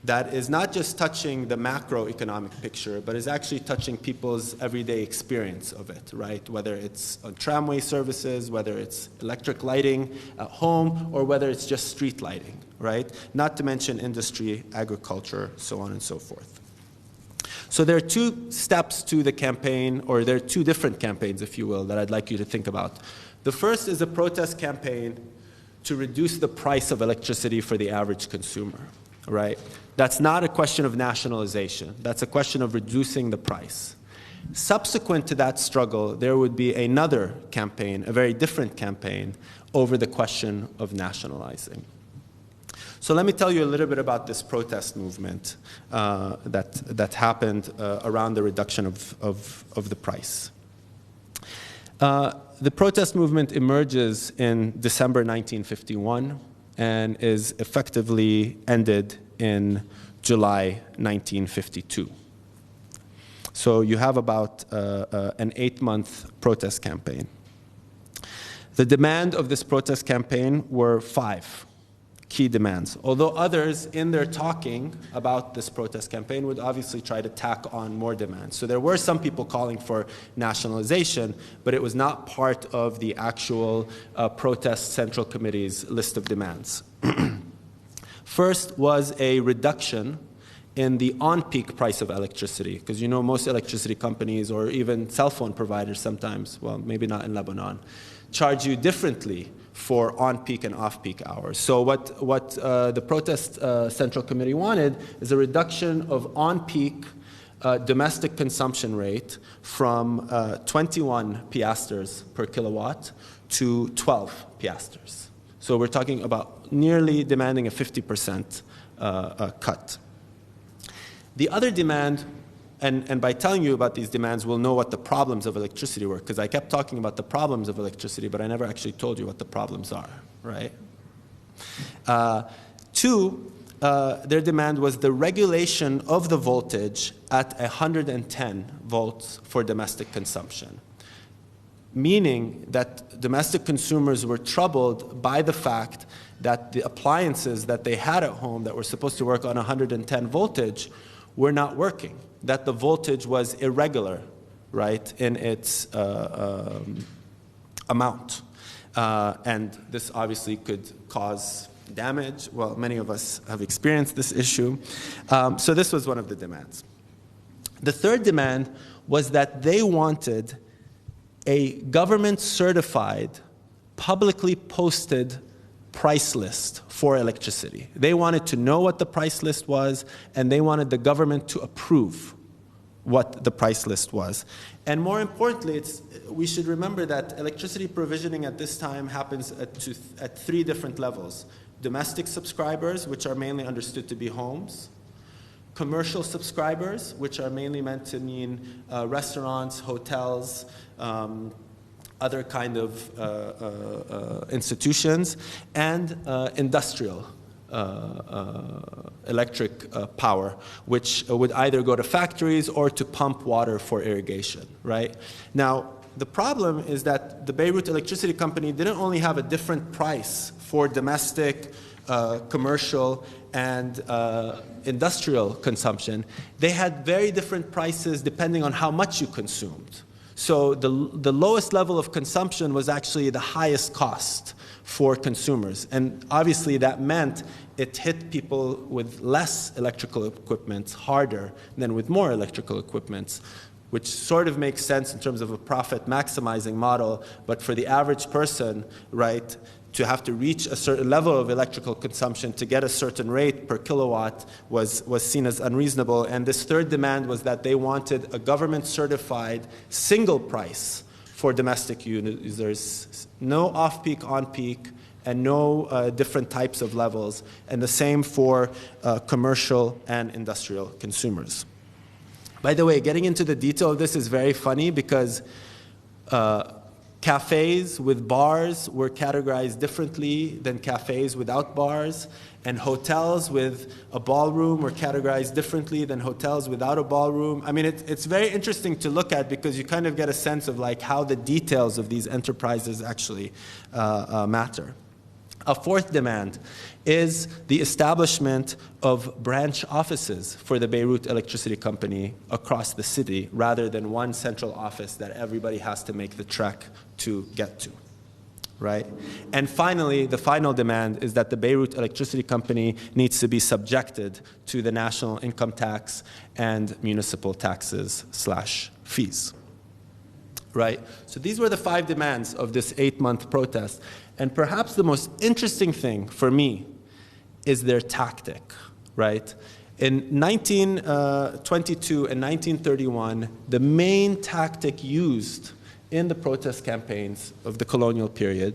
that is not just touching the macroeconomic picture, but is actually touching people's everyday experience of it, right? Whether it's on tramway services, whether it's electric lighting at home, or whether it's just street lighting, right? Not to mention industry, agriculture, so on and so forth. So there are two steps to the campaign, or there are two different campaigns, if you will, that I'd like you to think about. The first is a protest campaign to reduce the price of electricity for the average consumer, right? That's not a question of nationalization. That's a question of reducing the price. Subsequent to that struggle, there would be another campaign, a very different campaign, over the question of nationalizing. So let me tell you a little bit about this protest movement that happened around the reduction of the price. The protest movement emerges in December 1951 and is effectively ended in July 1952. So you have about an 8-month protest campaign. The demand of this protest campaign were 5 key demands, although others in their talking about this protest campaign would obviously try to tack on more demands. So there were some people calling for nationalization, but it was not part of the actual protest central committee's list of demands. First was a reduction in the on-peak price of electricity, because you know most electricity companies or even cell phone providers sometimes, well, maybe not in Lebanon, charge you differently for on-peak and off-peak hours. So what the protest central committee wanted is a reduction of on-peak domestic consumption rate from 21 piastres per kilowatt to 12 piastres. So we're talking about nearly demanding a 50% cut. The other demand, and by telling you about these demands, we'll know what the problems of electricity were, because I kept talking about the problems of electricity, but I never actually told you what the problems are, right? Two, their demand was the regulation of the voltage at 110 volts for domestic consumption, meaning that domestic consumers were troubled by the fact that the appliances that they had at home that were supposed to work on 110 voltage were not working, that the voltage was irregular, right, in its amount. And this obviously could cause damage. Well, many of us have experienced this issue. So this was one of the demands. The third demand was that they wanted a government-certified, publicly posted price list for electricity. They wanted to know what the price list was, and they wanted the government to approve what the price list was. And more importantly, we should remember that electricity provisioning at this time happens at three different levels. Domestic subscribers, which are mainly understood to be homes. Commercial subscribers, which are mainly meant to mean restaurants, hotels, other kind of institutions, and industrial electric power, which would either go to factories or to pump water for irrigation, right? Now, the problem is that the Beirut Electricity Company didn't only have a different price for domestic, commercial, and industrial consumption. They had very different prices depending on how much you consumed. So the lowest level of consumption was actually the highest cost for consumers. And obviously that meant it hit people with less electrical equipment harder than with more electrical equipment, which sort of makes sense in terms of a profit maximizing model. But for the average person, right, to have to reach a certain level of electrical consumption to get a certain rate per kilowatt was seen as unreasonable. And this third demand was that they wanted a government-certified single price for domestic users, no off-peak, on-peak, and no different types of levels, and the same for commercial and industrial consumers. By the way, getting into the detail of this is very funny because cafes with bars were categorized differently than cafes without bars, and hotels with a ballroom were categorized differently than hotels without a ballroom. I mean, it's very interesting to look at because you kind of get a sense of like how the details of these enterprises actually matter. A fourth demand is the establishment of branch offices for the Beirut Electricity Company across the city rather than one central office that everybody has to make the trek to get to, right? And finally, the final demand is that the Beirut Electricity Company needs to be subjected to the national income tax and municipal taxes / fees. Right? So these were the 5 demands of this 8-month protest. And perhaps the most interesting thing for me is their tactic, right? In 1922 and 1931, the main tactic used in the protest campaigns of the colonial period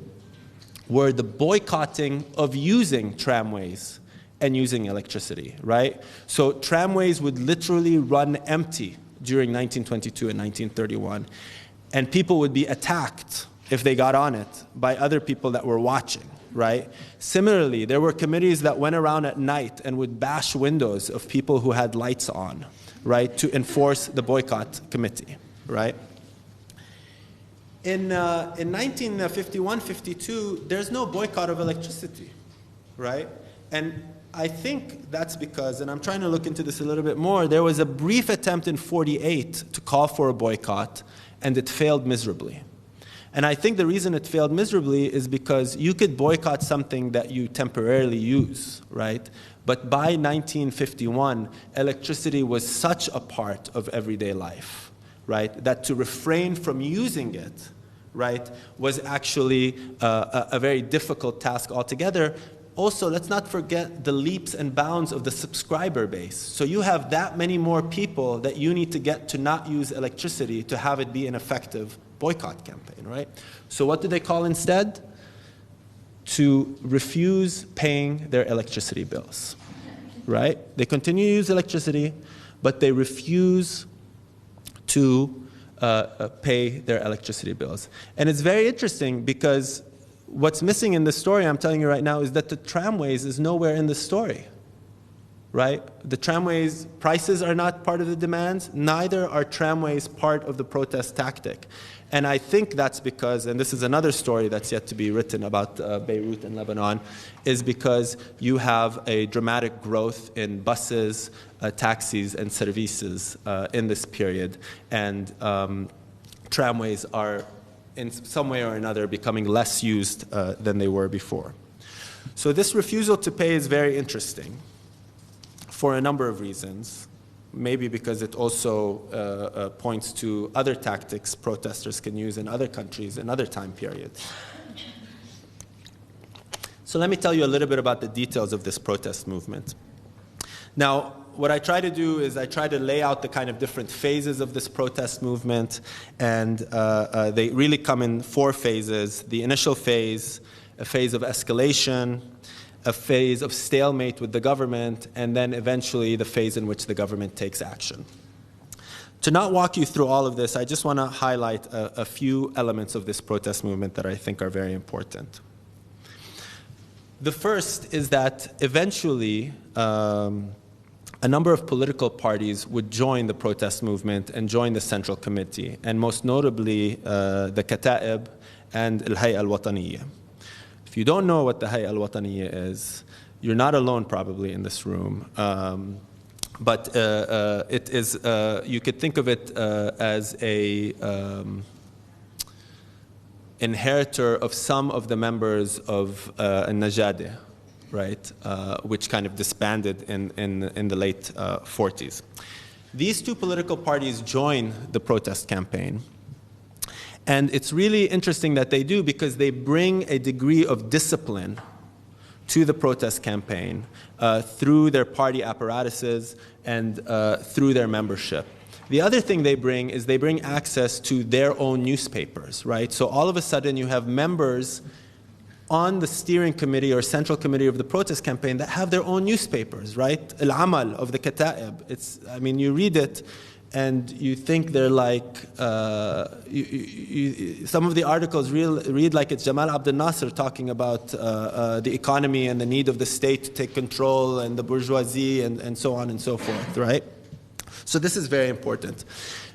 were the boycotting of using tramways and using electricity, right? So tramways would literally run empty during 1922 and 1931. And people would be attacked if they got on it by other people that were watching, right? Similarly, there were committees that went around at night and would bash windows of people who had lights on, right, to enforce the boycott committee, right? In 1951-52, there's no boycott of electricity, right? And I think that's because, and I'm trying to look into this a little bit more, there was a brief attempt in 48 to call for a boycott, and it failed miserably. And I think the reason it failed miserably is because you could boycott something that you temporarily use, right? But by 1951, electricity was such a part of everyday life, right, that to refrain from using it, right, was actually a very difficult task altogether. Also, let's not forget the leaps and bounds of the subscriber base. So you have that many more people that you need to get to not use electricity to have it be an effective boycott campaign, right? So what do they call instead? To refuse paying their electricity bills, right? They continue to use electricity, but they refuse to pay their electricity bills. And it's very interesting because what's missing in the story I'm telling you right now is that the tramways is nowhere in the story, right? The tramways prices are not part of the demands, neither are tramways part of the protest tactic. And I think that's because, and this is another story that's yet to be written about Beirut and Lebanon, is because you have a dramatic growth in buses, taxis, and services in this period. And tramways are, in some way or another, becoming less used than they were before. So this refusal to pay is very interesting for a number of reasons. Maybe because it also points to other tactics protesters can use in other countries in other time periods. So let me tell you a little bit about the details of this protest movement. Now, what I try to do is I try to lay out the kind of different phases of this protest movement, and they really come in 4 phases. The initial phase, a phase of escalation, a phase of stalemate with the government, and then eventually the phase in which the government takes action. To not walk you through all of this, I just want to highlight a few elements of this protest movement that I think are very important. The first is that eventually a number of political parties would join the protest movement and join the Central Committee, and most notably the Kata'ib and Al-Hay'a Al-Wataniyya. If you don't know what the Hay'a Al-Wataniyya is, you're not alone probably in this room. But it is, you could think of it as a inheritor of some of the members of Najadeh, right, which kind of disbanded in the late 40s. These 2 political parties join the protest campaign. And it's really interesting that they do because they bring a degree of discipline to the protest campaign through their party apparatuses and through their membership. The other thing they bring is they bring access to their own newspapers, right? So all of a sudden you have members on the steering committee or central committee of the protest campaign that have their own newspapers, right? Al-Amal of the Kata'ib. It's, I mean, you read it and you think they're like, some of the articles read like it's Jamal Abdel Nasser talking about the economy and the need of the state to take control and the bourgeoisie and so on and so forth, right? So this is very important.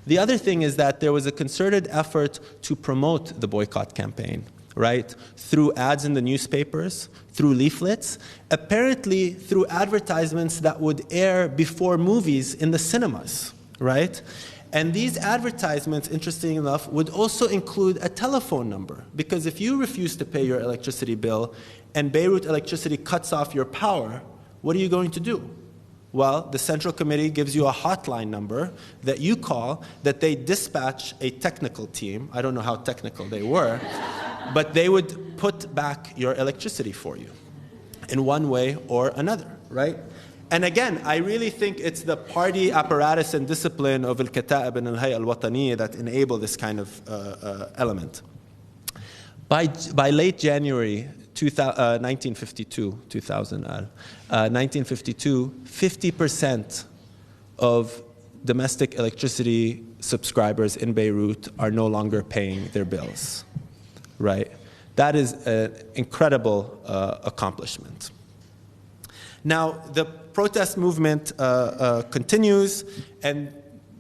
The other thing is that there was a concerted effort to promote the boycott campaign, right? Through ads in the newspapers, through leaflets, apparently through advertisements that would air before movies in the cinemas. Right? And these advertisements, interestingly enough, would also include a telephone number. Because if you refuse to pay your electricity bill and Beirut Electricity cuts off your power, what are you going to do? Well, the Central Committee gives you a hotline number that you call, that they dispatch a technical team. I don't know how technical they were, but they would put back your electricity for you in one way or another, right? And again, I really think it's the party apparatus and discipline of Al-Kata'ib and Al-Hay'a Al-Wataniyya that enable this kind of element. By late January 1952, 50% of domestic electricity subscribers in Beirut are no longer paying their bills, right? That is an incredible accomplishment. Now, the protest movement continues, and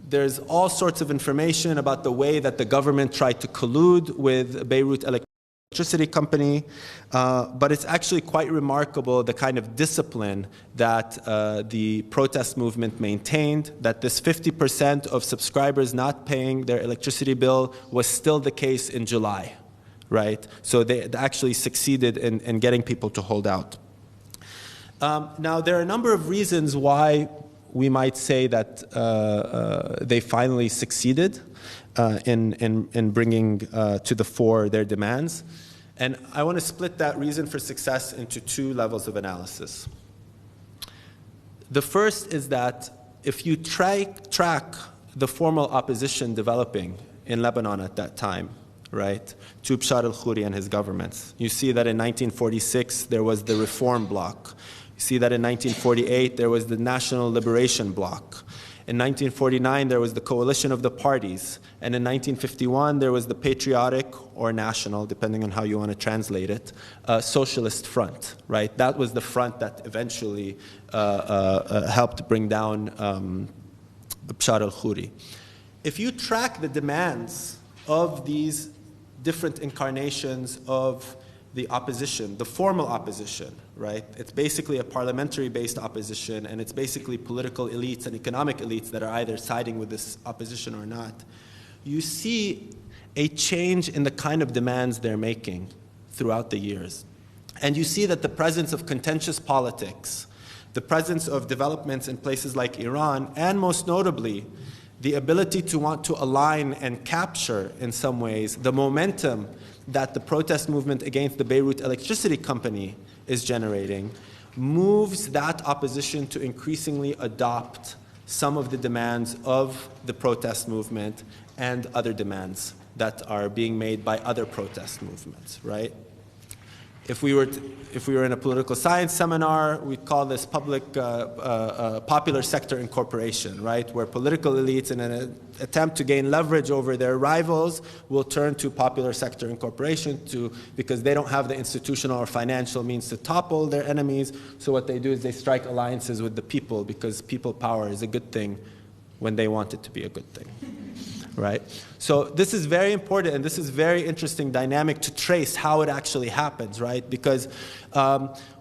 there's all sorts of information about the way that the government tried to collude with Beirut Electricity Company, but it's actually quite remarkable the kind of discipline that the protest movement maintained, that this 50% of subscribers not paying their electricity bill was still the case in July, right? So they actually succeeded in getting people to hold out. Now, there are a number of reasons why we might say that they finally succeeded in bringing to the fore their demands. And I want to split that reason for success into 2 levels of analysis. The first is that if you track the formal opposition developing in Lebanon at that time, right, to Bashar al-Khoury and his governments, you see that in 1946 there was the Reform Bloc. You see that in 1948 there was the National Liberation Bloc. In 1949, there was the Coalition of the Parties. And in 1951, there was the Patriotic or National, depending on how you want to translate it, Socialist Front, right? That was the front that eventually helped bring down Bashar al-Khoury. If you track the demands of these different incarnations of the opposition, the formal opposition, right? It's basically a parliamentary-based opposition, and it's basically political elites and economic elites that are either siding with this opposition or not. You see a change in the kind of demands they're making throughout the years. And you see that the presence of contentious politics, the presence of developments in places like Iran, and most notably, the ability to want to align and capture, in some ways, the momentum that the protest movement against the Beirut Electricity Company is generating, moves that opposition to increasingly adopt some of the demands of the protest movement and other demands that are being made by other protest movements, right? If we were in a political science seminar, we'd call this popular sector incorporation, right? Where political elites, in an attempt to gain leverage over their rivals, will turn to popular sector incorporation because they don't have the institutional or financial means to topple their enemies. So what they do is they strike alliances with the people, because people power is a good thing when they want it to be a good thing. Right? So this is very important, and this is very interesting dynamic to trace how it actually happens, right? Because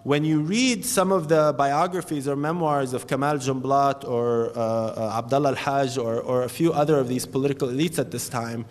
when you read some of the biographies or memoirs of Kamal Jumblat or Abdullah al-Hajj or a few other of these political elites at this time,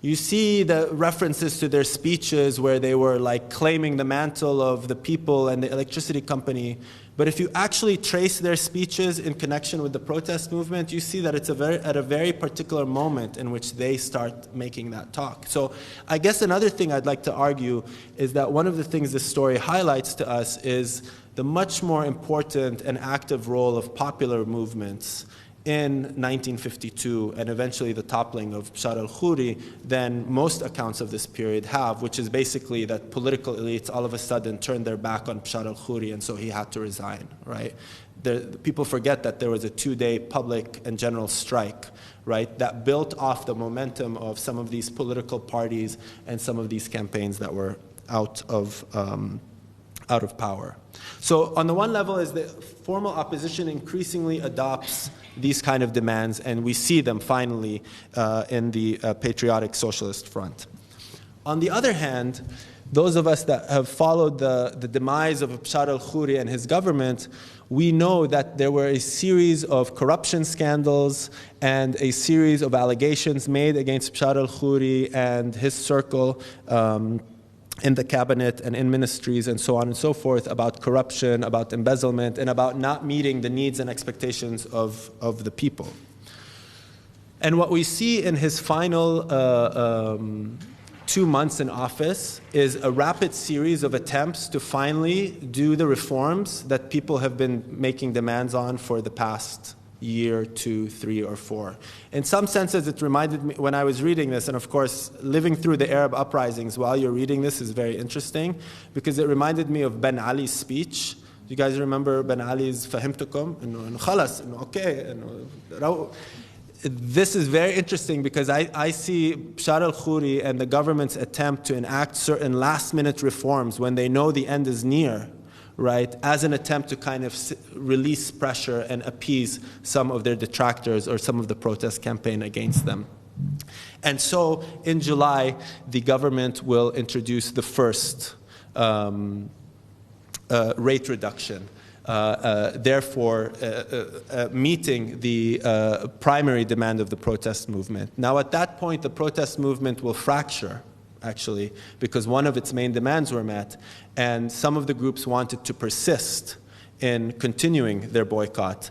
you see the references to their speeches where they were like claiming the mantle of the people and the electricity company. But if you actually trace their speeches in connection with the protest movement, you see that it's at a very particular moment in which they start making that talk. So I guess another thing I'd like to argue is that one of the things this story highlights to us is the much more important and active role of popular movements in 1952 and eventually the toppling of Bashar al-Khoury than most accounts of this period have, which is basically that political elites all of a sudden turned their back on Bashar al-Khoury, and so he had to resign, right? People forget that there was a 2-day public and general strike, right, that built off the momentum of some of these political parties and some of these campaigns that were out of power. So on the one level is the formal opposition increasingly adopts these kind of demands, and we see them finally in the Patriotic Socialist Front. On the other hand, those of us that have followed the demise of Bashar al-Khoury and his government, we know that there were a series of corruption scandals and a series of allegations made against Bashar al-Khoury and his circle in the cabinet and in ministries and so on and so forth about corruption, about embezzlement, and about not meeting the needs and expectations of the people. And what we see in his final 2 months in office is a rapid series of attempts to finally do the reforms that people have been making demands on for the past year, 2, 3, or 4. In some senses, it reminded me, when I was reading this, and of course, living through the Arab uprisings while you're reading this is very interesting, because it reminded me of Ben Ali's speech. Do you guys remember Ben Ali's "Fahimtukum"? "Khalas, okay." This is very interesting because I see Bashar al-Khoury and the government's attempt to enact certain last-minute reforms when they know the end is near, right, as an attempt to kind of release pressure and appease some of their detractors or some of the protest campaign against them. And so in July, the government will introduce the first rate reduction, therefore meeting the primary demand of the protest movement. Now at that point, the protest movement will fracture, actually, because one of its main demands were met, and some of the groups wanted to persist in continuing their boycott,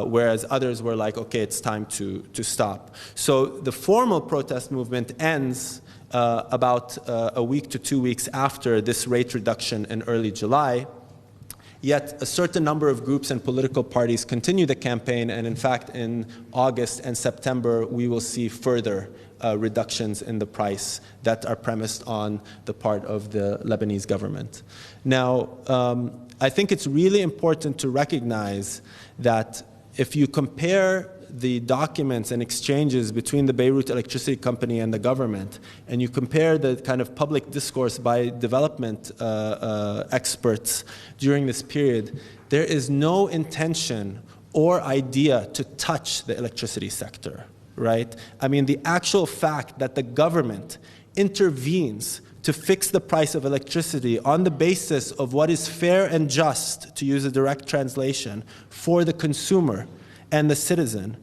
whereas others were like, okay, it's time to stop. So the formal protest movement ends about a week to 2 weeks after this rate reduction in early July. Yet a certain number of groups and political parties continue the campaign, and in fact in August and September we will see further reductions in the price that are premised on the part of the Lebanese government. Now, I think it's really important to recognize that if you compare the documents and exchanges between the Beirut Electricity Company and the government, and you compare the kind of public discourse by development experts during this period, there is no intention or idea to touch the electricity sector, right? I mean, the actual fact that the government intervenes to fix the price of electricity on the basis of what is fair and just, to use a direct translation, for the consumer and the citizen,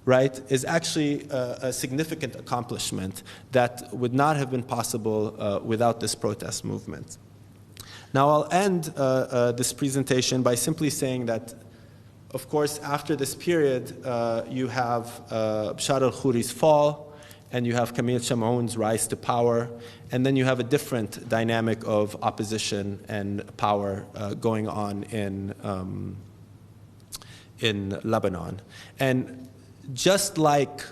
right, is actually a significant accomplishment that would not have been possible without this protest movement. Now, I'll end this presentation by simply saying that, of course, after this period, you have Bashar al-Khoury's fall, and you have Camille Chamoun's rise to power, and then you have a different dynamic of opposition and power going on in Lebanon. And just like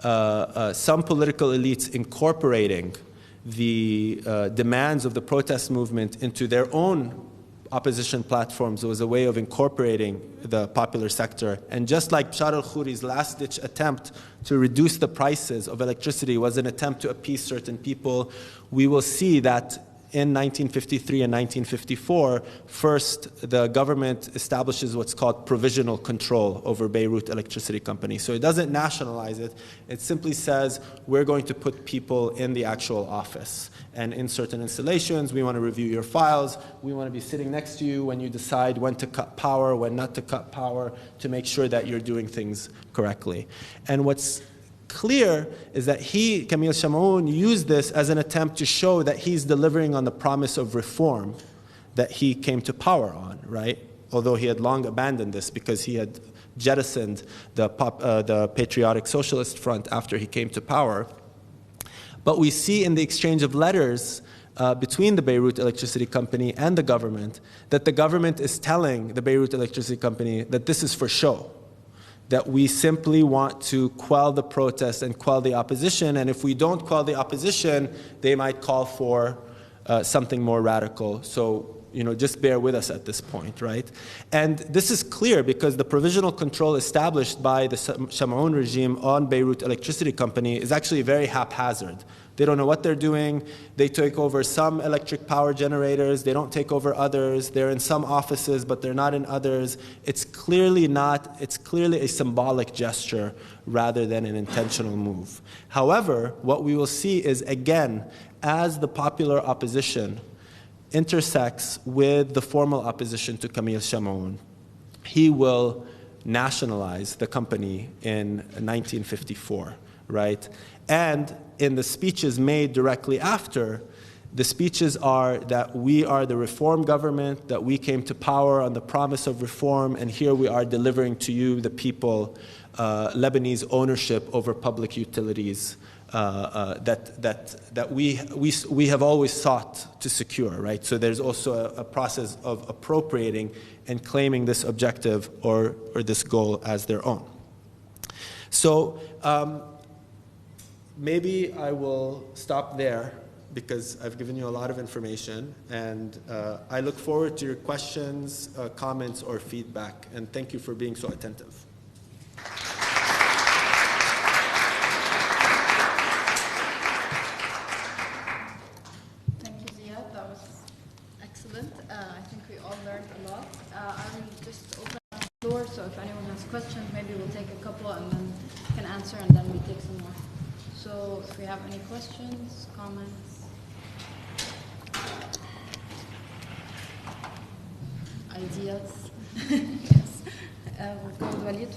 some political elites incorporating the demands of the protest movement into their own opposition platforms was a way of incorporating the popular sector. And just like Bashar al-Khoury's last-ditch attempt to reduce the prices of electricity was an attempt to appease certain people, we will see that in 1953 and 1954, first, the government establishes what's called provisional control over Beirut Electricity Company. So it doesn't nationalize it. It simply says, we're going to put people in the actual office. And in certain installations, we want to review your files. We want to be sitting next to you when you decide when to cut power, when not to cut power, to make sure that you're doing things correctly. And what's clear is that Camille Chamoun, used this as an attempt to show that he's delivering on the promise of reform that he came to power on, right? Although he had long abandoned this because he had jettisoned the Patriotic Socialist Front after he came to power. But we see in the exchange of letters between the Beirut Electricity Company and the government that the government is telling the Beirut Electricity Company that this is for show, that we simply want to quell the protest and quell the opposition, and if we don't quell the opposition, they might call for something more radical. So, just bear with us at this point, right? And this is clear because the provisional control established by the Chamoun regime on Beirut Electricity Company is actually very haphazard. They don't know what they're doing. They take over some electric power generators. They don't take over others. They're in some offices, but they're not in others. It's clearly a symbolic gesture rather than an intentional move. However, what we will see is, again, as the popular opposition intersects with the formal opposition to Camille Chamoun, he will nationalize the company in 1954, right? And in the speeches made directly after, the speeches are that we are the reform government, that we came to power on the promise of reform, and here we are delivering to you, the people, Lebanese ownership over public utilities that we have always sought to secure, right? So there's also a process of appropriating and claiming this objective or this goal as their own. So maybe I will stop there because I've given you a lot of information, and I look forward to your questions, comments, or feedback, and thank you for being so attentive. So if anyone has questions, maybe we'll take a couple and then can answer, and then we take some more. So if we have any questions, comments, ideas, yes. We'll go with Walid.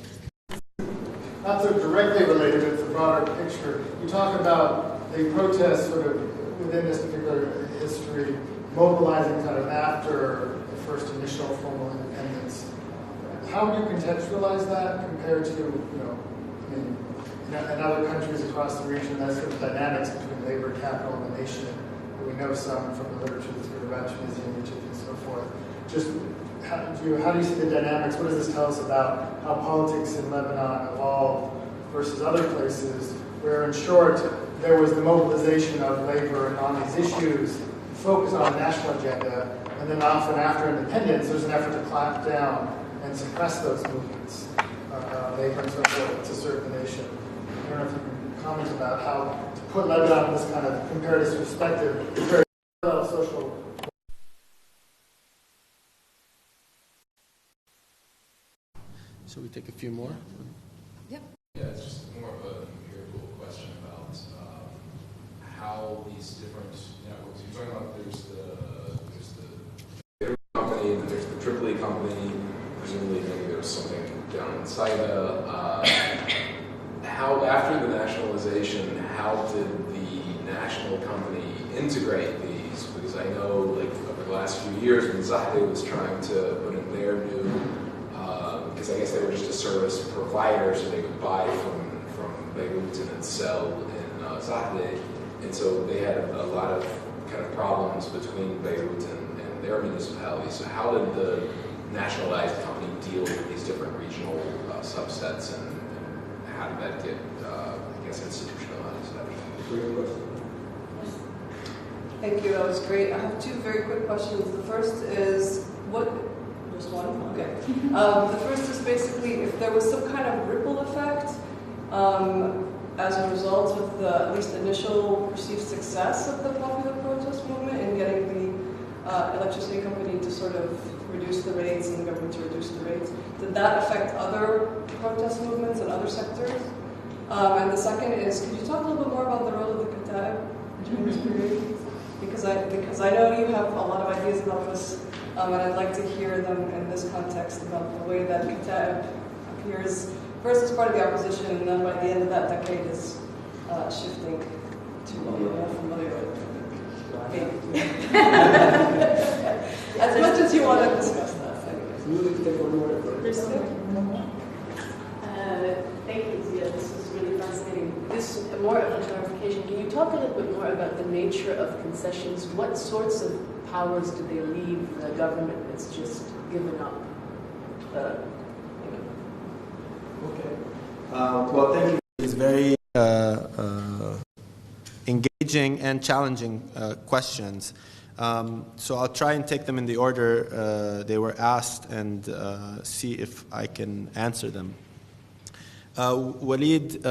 Not so directly related, but it's a broader picture. You talk about the protests sort of within this particular history, mobilizing kind of after the first initial formal independence. How would you contextualize that compared to, in other countries across the region, that sort of dynamics between labor, capital, and the nation? We know some from the literature that's written about Tunisia and Egypt and so forth. Just how do you see the dynamics? What does this tell us about how politics in Lebanon evolved versus other places where, in short, there was the mobilization of labor on these issues, focused on a national agenda, and then often after independence, there's an effort to clamp down and suppress those movements. neighboring so forth to serve the nation. I don't know if you can comment about how to put Lebanon in this kind of comparative perspective, comparative social. Shall we take a few more? Yep. Yeah, it's just more of an empirical question about how these different networks. You're talking about there's the Beirut company, and there's the Tripoli company. Presumably, maybe there's something down in Saida. How after the nationalization, how did the national company integrate these? Because I know, like over the last few years, when Zahle was trying to put in their new because I guess they were just a service provider, so they could buy from Beirut and then sell in Zahle. And so they had a lot of kind of problems between Beirut and their municipalities. So how did the nationalized company deal with these different regional subsets, and how did that get, I guess, institutionalized? Great question. Thank you, that was great. I have two very quick questions. The first is, just one? Okay. The first is basically if there was some kind of ripple effect as a result of the at least initial perceived success of the popular protest movement in getting the electricity company to sort of reduce the rates and the government to reduce the rates. Did that affect other protest movements and other sectors? And the second is, could you talk a little bit more about the role of the Kata'ib during this period? Because I know you have a lot of ideas about this. And I'd like to hear them in this context about the way that Kata'ib appears first as part of the opposition, and then by the end of that decade is shifting to what we're more familiar with. As much as you want to discuss that. Thank you, Zia. This is really fascinating. This more of a clarification. Can you talk a little bit more about the nature of concessions? What sorts of powers do they leave the government that's just given up? Okay. Well, thank you. It's very engaging and challenging questions. So I'll try and take them in the order they were asked and see if I can answer them. Walid,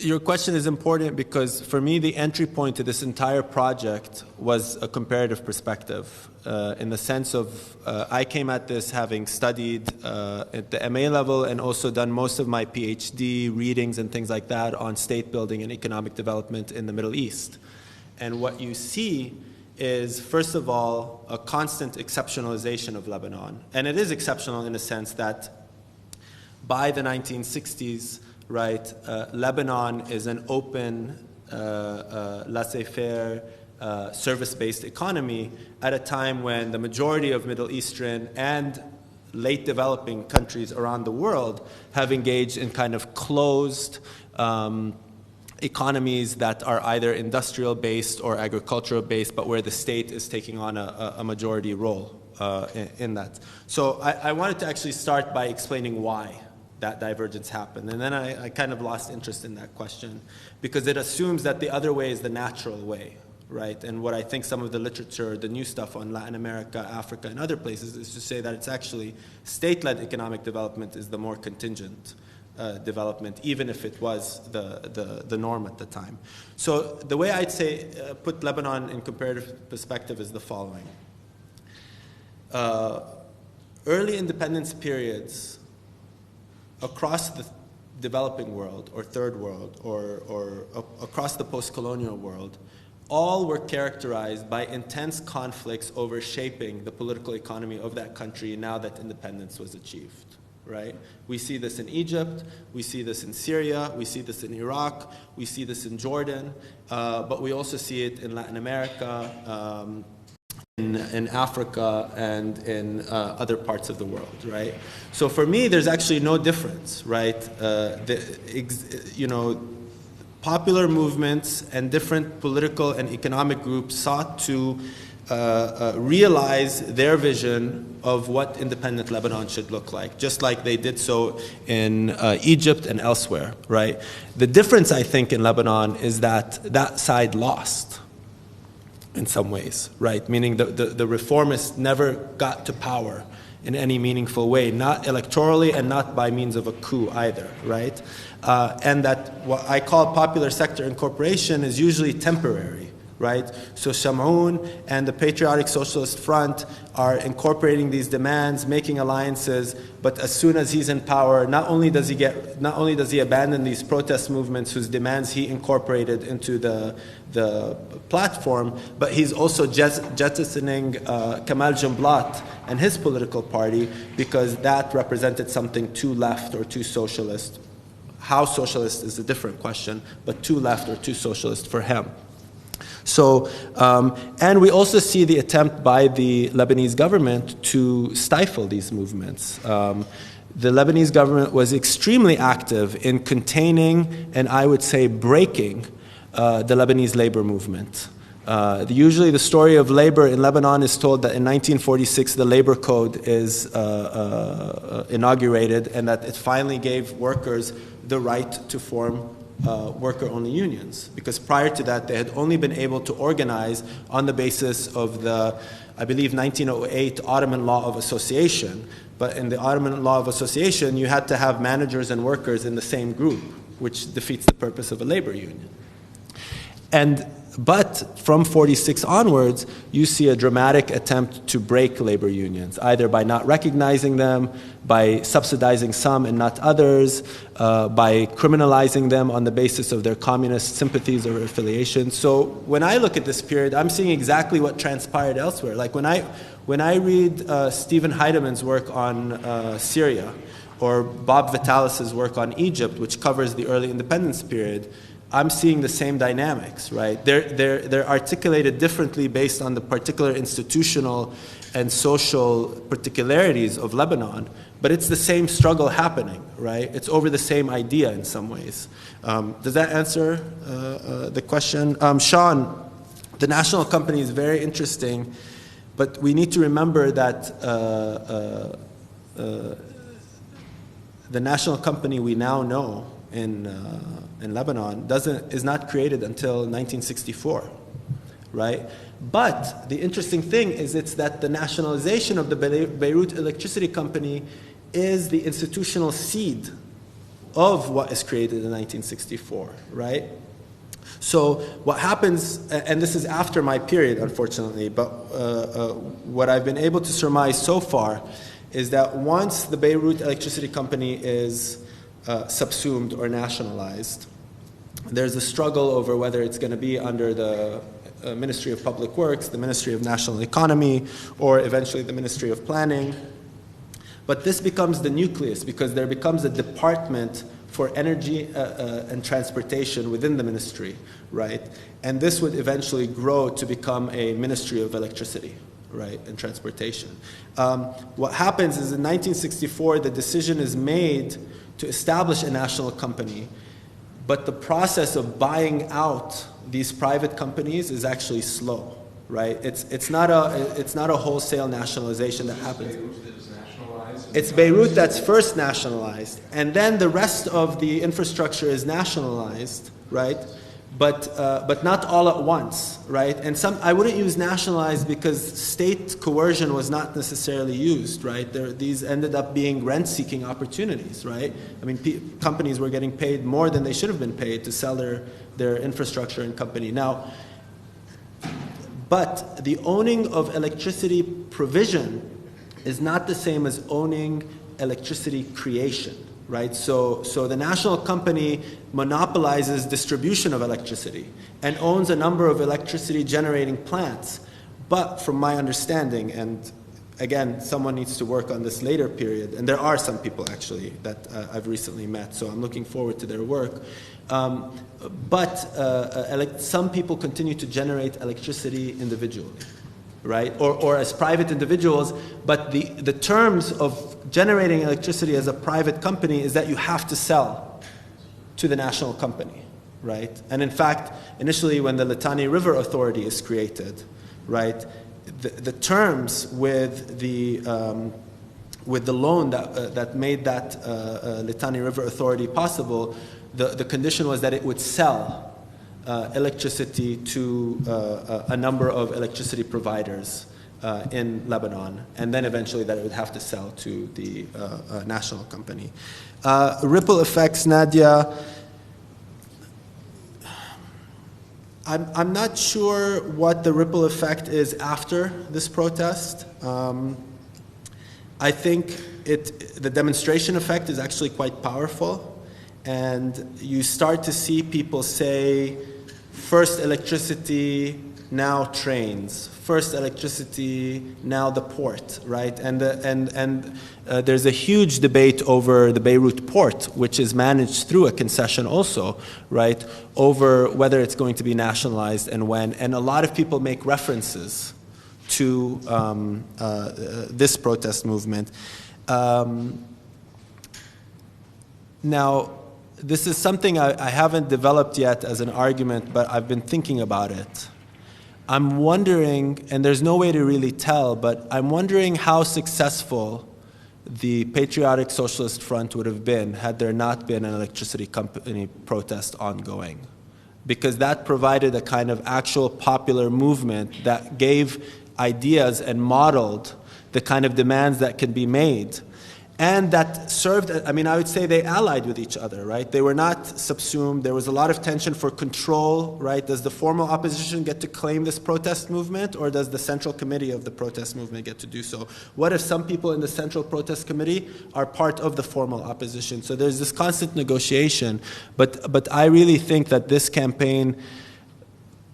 your question is important because for me the entry point to this entire project was a comparative perspective in the sense of I came at this having studied at the MA level and also done most of my PhD readings and things like that on state building and economic development in the Middle East. And what you see is, first of all, a constant exceptionalization of Lebanon. And it is exceptional in the sense that by the 1960s, right, Lebanon is an open, laissez-faire, service-based economy at a time when the majority of Middle Eastern and late developing countries around the world have engaged in kind of closed economies that are either industrial-based or agricultural-based, but where the state is taking on a majority role in that. So I wanted to actually start by explaining why that divergence happened. And then I kind of lost interest in that question because it assumes that the other way is the natural way, right? And what I think some of the literature, the new stuff on Latin America, Africa, and other places is to say that it's actually state-led economic development is the more contingent development, even if it was the norm at the time. So the way I'd say put Lebanon in comparative perspective is the following. Early independence periods across the developing world or third world or across the post-colonial world, all were characterized by intense conflicts over shaping the political economy of that country now that independence was achieved, right? We see this in Egypt, we see this in Syria, we see this in Iraq, we see this in Jordan, but we also see it in Latin America, in Africa and in other parts of the world, right? So for me, there's actually no difference, right? Popular movements and different political and economic groups sought to realize their vision of what independent Lebanon should look like, just like they did so in Egypt and elsewhere, right? The difference, I think, in Lebanon is that that side lost. in some ways, right? Meaning the reformists never got to power in any meaningful way, not electorally and not by means of a coup either, right? And that what I call popular sector incorporation is usually temporary, right? So Shamoun and the Patriotic Socialist Front are incorporating these demands, making alliances, but as soon as he's in power, not only does he abandon these protest movements whose demands he incorporated into the platform, but he's also jettisoning Kamal Jumblat and his political party because that represented something too left or too socialist. How socialist is a different question, but too left or too socialist for him. So, and we also see the attempt by the Lebanese government to stifle these movements. The Lebanese government was extremely active in containing and I would say breaking the Lebanese labor movement. Usually the story of labor in Lebanon is told that in 1946 the labor code is inaugurated and that it finally gave workers the right to form worker-only unions, because prior to that they had only been able to organize on the basis of the, I believe, 1908 Ottoman Law of Association. But in the Ottoman Law of Association, you had to have managers and workers in the same group, which defeats the purpose of a labor union. But from 46 onwards, you see a dramatic attempt to break labor unions, either by not recognizing them, by subsidizing some and not others, by criminalizing them on the basis of their communist sympathies or affiliations. So when I look at this period, I'm seeing exactly what transpired elsewhere. Like when I read Stephen Heidemann's work on Syria, or Bob Vitalis's work on Egypt, which covers the early independence period, I'm seeing the same dynamics, right? They're articulated differently based on the particular institutional and social particularities of Lebanon, but it's the same struggle happening, right? It's over the same idea in some ways. Does that answer the question? Sean, the national company is very interesting, but we need to remember that the national company we now know in Lebanon is not created until 1964, right? But the interesting thing is it's that the nationalization of the Beirut Electricity Company is the institutional seed of what is created in 1964, right? So what happens, and this is after my period, unfortunately, but what I've been able to surmise so far is that once the Beirut Electricity Company is subsumed or nationalized, there's a struggle over whether it's going to be under the Ministry of Public Works, the Ministry of National Economy, or eventually the Ministry of Planning. But this becomes the nucleus because there becomes a department for energy and transportation within the ministry, right? And this would eventually grow to become a Ministry of Electricity, right, and transportation. What happens is in 1964, the decision is made to establish a national company, but the process of buying out these private companies is actually slow, right? It's not a wholesale nationalization that happens. It's Beirut that's first nationalized, and then the rest of the infrastructure is nationalized, right? But not all at once, right? And I wouldn't use nationalized because state coercion was not necessarily used, right? These ended up being rent-seeking opportunities, right? I mean, companies were getting paid more than they should have been paid to sell their infrastructure and company. Now, but the owning of electricity provision is not the same as owning electricity creation, right? So the national company monopolizes distribution of electricity and owns a number of electricity generating plants. But from my understanding, and again, someone needs to work on this later period, and there are some people actually that I've recently met, so I'm looking forward to their work. But some people continue to generate electricity individually, right? Or as private individuals, but the terms of generating electricity as a private company is that you have to sell to the national company, right? And in fact, initially when the Litani River Authority is created, right, the terms with the loan that made that Litani River Authority possible, the condition was that it would sell electricity to a number of electricity providers in Lebanon, and then eventually that it would have to sell to the national company. Ripple effects, Nadia. I'm not sure what the ripple effect is after this protest. I think the demonstration effect is actually quite powerful, and you start to see people say, first electricity, now trains. First electricity, now the port, right? And there's a huge debate over the Beirut port, which is managed through a concession also, right? Over whether it's going to be nationalized and when. And a lot of people make references to this protest movement. Now, this is something I haven't developed yet as an argument, but I've been thinking about it. I'm wondering, and there's no way to really tell, but I'm wondering how successful the Patriotic Socialist Front would have been had there not been an electricity company protest ongoing. Because that provided a kind of actual popular movement that gave ideas and modeled the kind of demands that could be made. And that served, I mean, I would say they allied with each other, right? They were not subsumed. There was a lot of tension for control, right? Does the formal opposition get to claim this protest movement, or does the central committee of the protest movement get to do so? What if some people in the central protest committee are part of the formal opposition? So there's this constant negotiation. But I really think that this campaign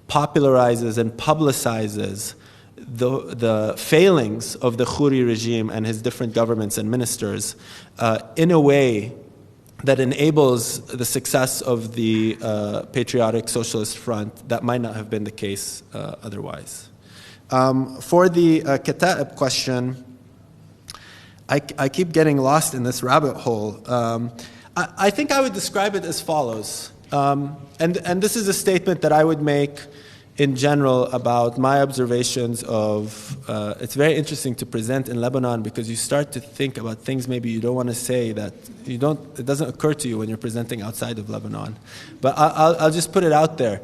popularizes and publicizes the failings of the Khoury regime and his different governments and ministers in a way that enables the success of the Patriotic Socialist Front that might not have been the case otherwise. For the Kata'ib question, I keep getting lost in this rabbit hole. I think I would describe it as follows. And this is a statement that I would make in general about my observations of, it's very interesting to present in Lebanon because you start to think about things maybe you don't want to say that it doesn't occur to you when you're presenting outside of Lebanon. But I'll just put it out there.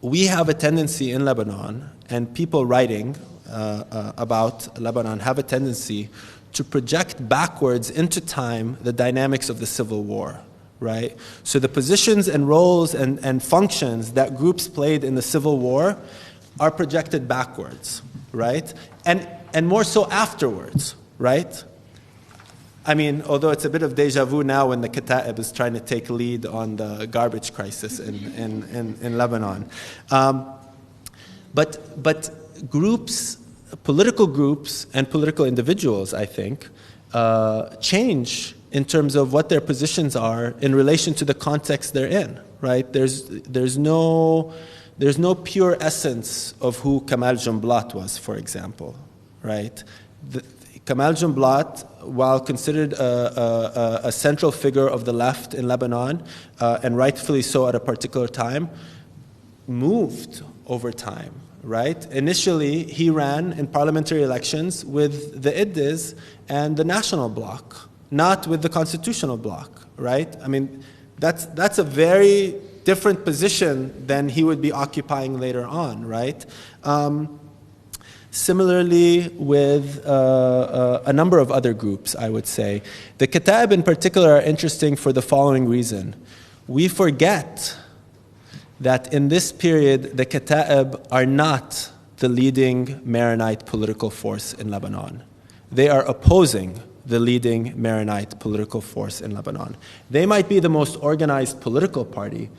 We have a tendency in Lebanon, and people writing about Lebanon have a tendency to project backwards into time the dynamics of the Civil War. Right? So the positions and roles and functions that groups played in the Civil War are projected backwards, right? And more so afterwards, right? I mean, although it's a bit of deja vu now when the Kata'ib is trying to take lead on the garbage crisis in Lebanon. But groups, political groups and political individuals, I think, change in terms of what their positions are in relation to the context they're in, right? There's no pure essence of who Kamal Jumblat was, for example, right? Kamal Jumblat, while considered a central figure of the left in Lebanon, and rightfully so at a particular time, moved over time, right? Initially, he ran in parliamentary elections with the Iddiz and the National Bloc, not with the constitutional bloc, right? I mean, that's a very different position than he would be occupying later on, right? Similarly with a number of other groups, I would say. The Kata'ib in particular are interesting for the following reason. We forget that in this period, the Kata'ib are not the leading Maronite political force in Lebanon. They are opposing the leading Maronite political force in Lebanon. They might be the most organized political party,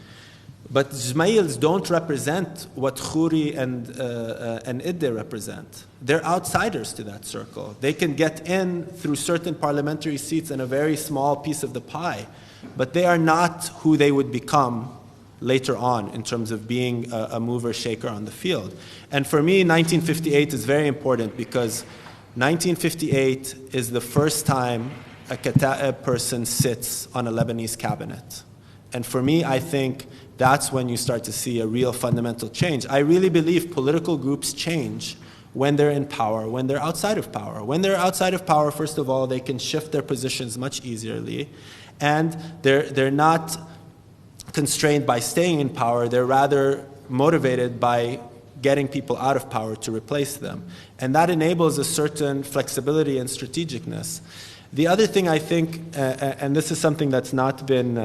but Jmails don't represent what Khoury and Idde represent. They're outsiders to that circle. They can get in through certain parliamentary seats and a very small piece of the pie, but they are not who they would become later on in terms of being a mover shaker on the field. And for me, 1958 is very important because 1958 is the first time a Kata'ib person sits on a Lebanese cabinet. And for me, I think that's when you start to see a real fundamental change. I really believe political groups change when they're in power, when they're outside of power. When they're outside of power, first of all, they can shift their positions much easily. And they're not constrained by staying in power. They're rather motivated by getting people out of power to replace them. And that enables a certain flexibility and strategicness. The other thing I think, and this is something that's not been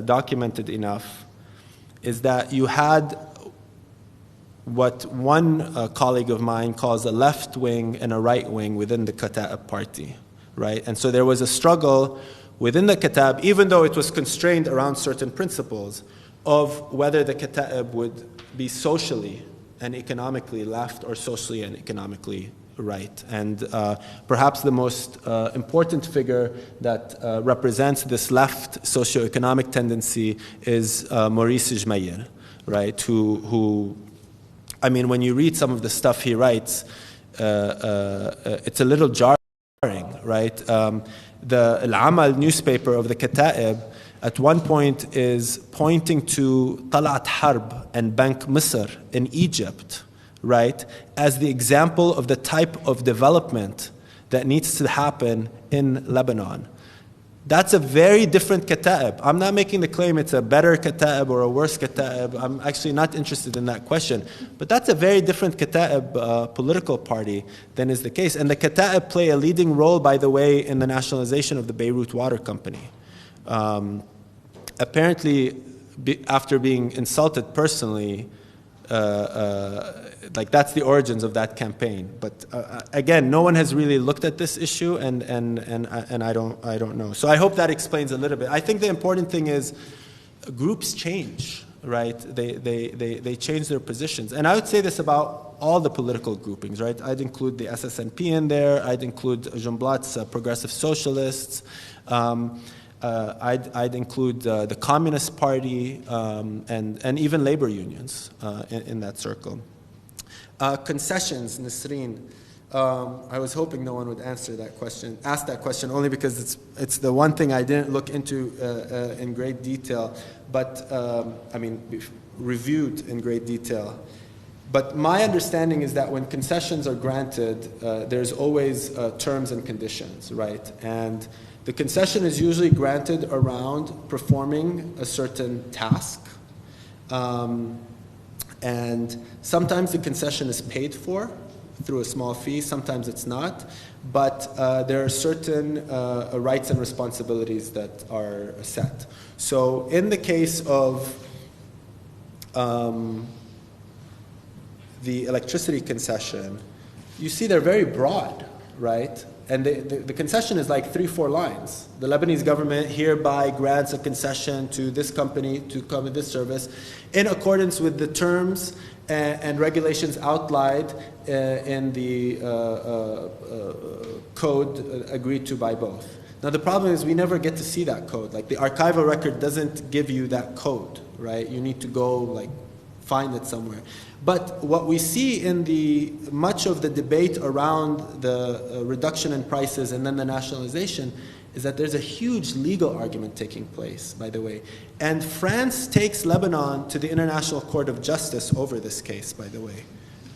documented enough, is that you had what one colleague of mine calls a left wing and a right wing within the Kata'ib party, right? And so there was a struggle within the Kata'ib, even though it was constrained around certain principles, of whether the Kata'ib would be socially and economically left or socially and economically right. And perhaps the most important figure that represents this left socioeconomic tendency is Maurice Gemayel, right? Who, I mean, when you read some of the stuff he writes, it's a little jarring, right? The Al-Amal newspaper of the Kata'ib at one point is pointing to Talat Harb and Bank Misr in Egypt, right, as the example of the type of development that needs to happen in Lebanon. That's a very different Kata'ib. I'm not making the claim it's a better Kata'ib or a worse Kata'ib. I'm actually not interested in that question. But that's a very different Kata'ib political party than is the case. And the Kata'ib play a leading role, by the way, in the nationalization of the Beirut Water Company. Apparently, after being insulted personally, like that's the origins of that campaign. But again, no one has really looked at this issue, and I don't know. So I hope that explains a little bit. I think the important thing is groups change, right? They change their positions, and I would say this about all the political groupings, right? I'd include the SSNP in there. I'd include Jumblat's Progressive Socialists. I'd include the Communist Party and even labor unions in that circle. Concessions, Nasreen. I was hoping no one would ask that question, only because it's the one thing I didn't look into in great detail, but reviewed in great detail. But my understanding is that when concessions are granted, there's always terms and conditions, right? And the concession is usually granted around performing a certain task. And sometimes the concession is paid for through a small fee, sometimes it's not. But there are certain rights and responsibilities that are set. So in the case of the electricity concession, you see they're very broad, right? And the concession is like 3-4 lines. The Lebanese government hereby grants a concession to this company to cover this service in accordance with the terms and regulations outlined in the code agreed to by both. Now the problem is we never get to see that code. Like the archival record doesn't give you that code, right? You need to go find it somewhere. But what we see in much of the debate around the reduction in prices and then the nationalization is that there's a huge legal argument taking place, by the way. And France takes Lebanon to the International Court of Justice over this case, by the way,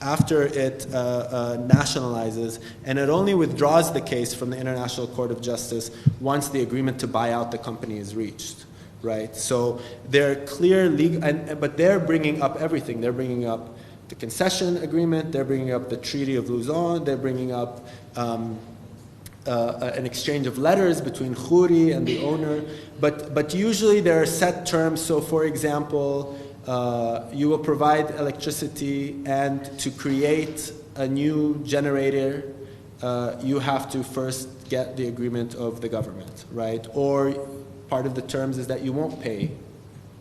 after it nationalizes, and it only withdraws the case from the International Court of Justice once the agreement to buy out the company is reached. Right, so they're clear legal, but they're bringing up everything. They're bringing up the concession agreement. They're bringing up the Treaty of Lausanne. They're bringing up an exchange of letters between Khouri and the owner. But usually there are set terms. So, for example, you will provide electricity, and to create a new generator, you have to first get the agreement of the government, right? Or part of the terms is that you won't pay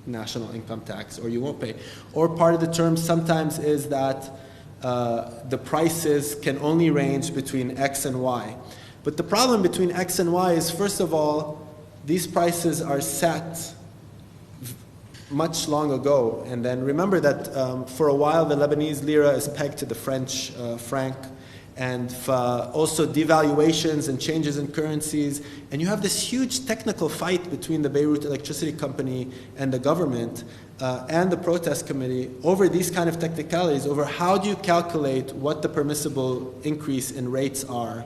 national income tax, or you won't pay. Or part of the terms sometimes is that the prices can only range between X and Y. But the problem between X and Y is, first of all, these prices are set much long ago. And then remember that for a while the Lebanese lira is pegged to the French franc, and also devaluations and changes in currencies. And you have this huge technical fight between the Beirut Electricity Company and the government and the protest committee over these kind of technicalities, over how do you calculate what the permissible increase in rates are,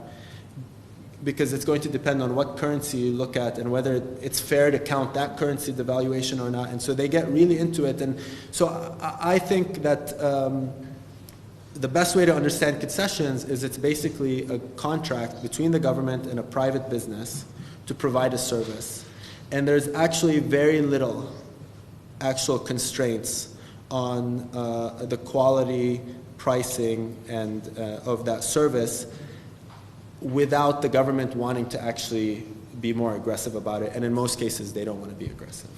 because it's going to depend on what currency you look at and whether it's fair to count that currency devaluation or not. And so they get really into it. And so I think that the best way to understand concessions is it's basically a contract between the government and a private business to provide a service. And there's actually very little actual constraints on the quality, pricing, and of that service without the government wanting to actually be more aggressive about it. And in most cases, they don't want to be aggressive.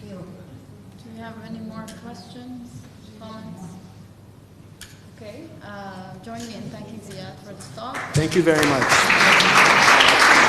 Thank you. Do we have any more questions, comments? Okay. Join me in thanking Ziad for this talk. Thank you very much.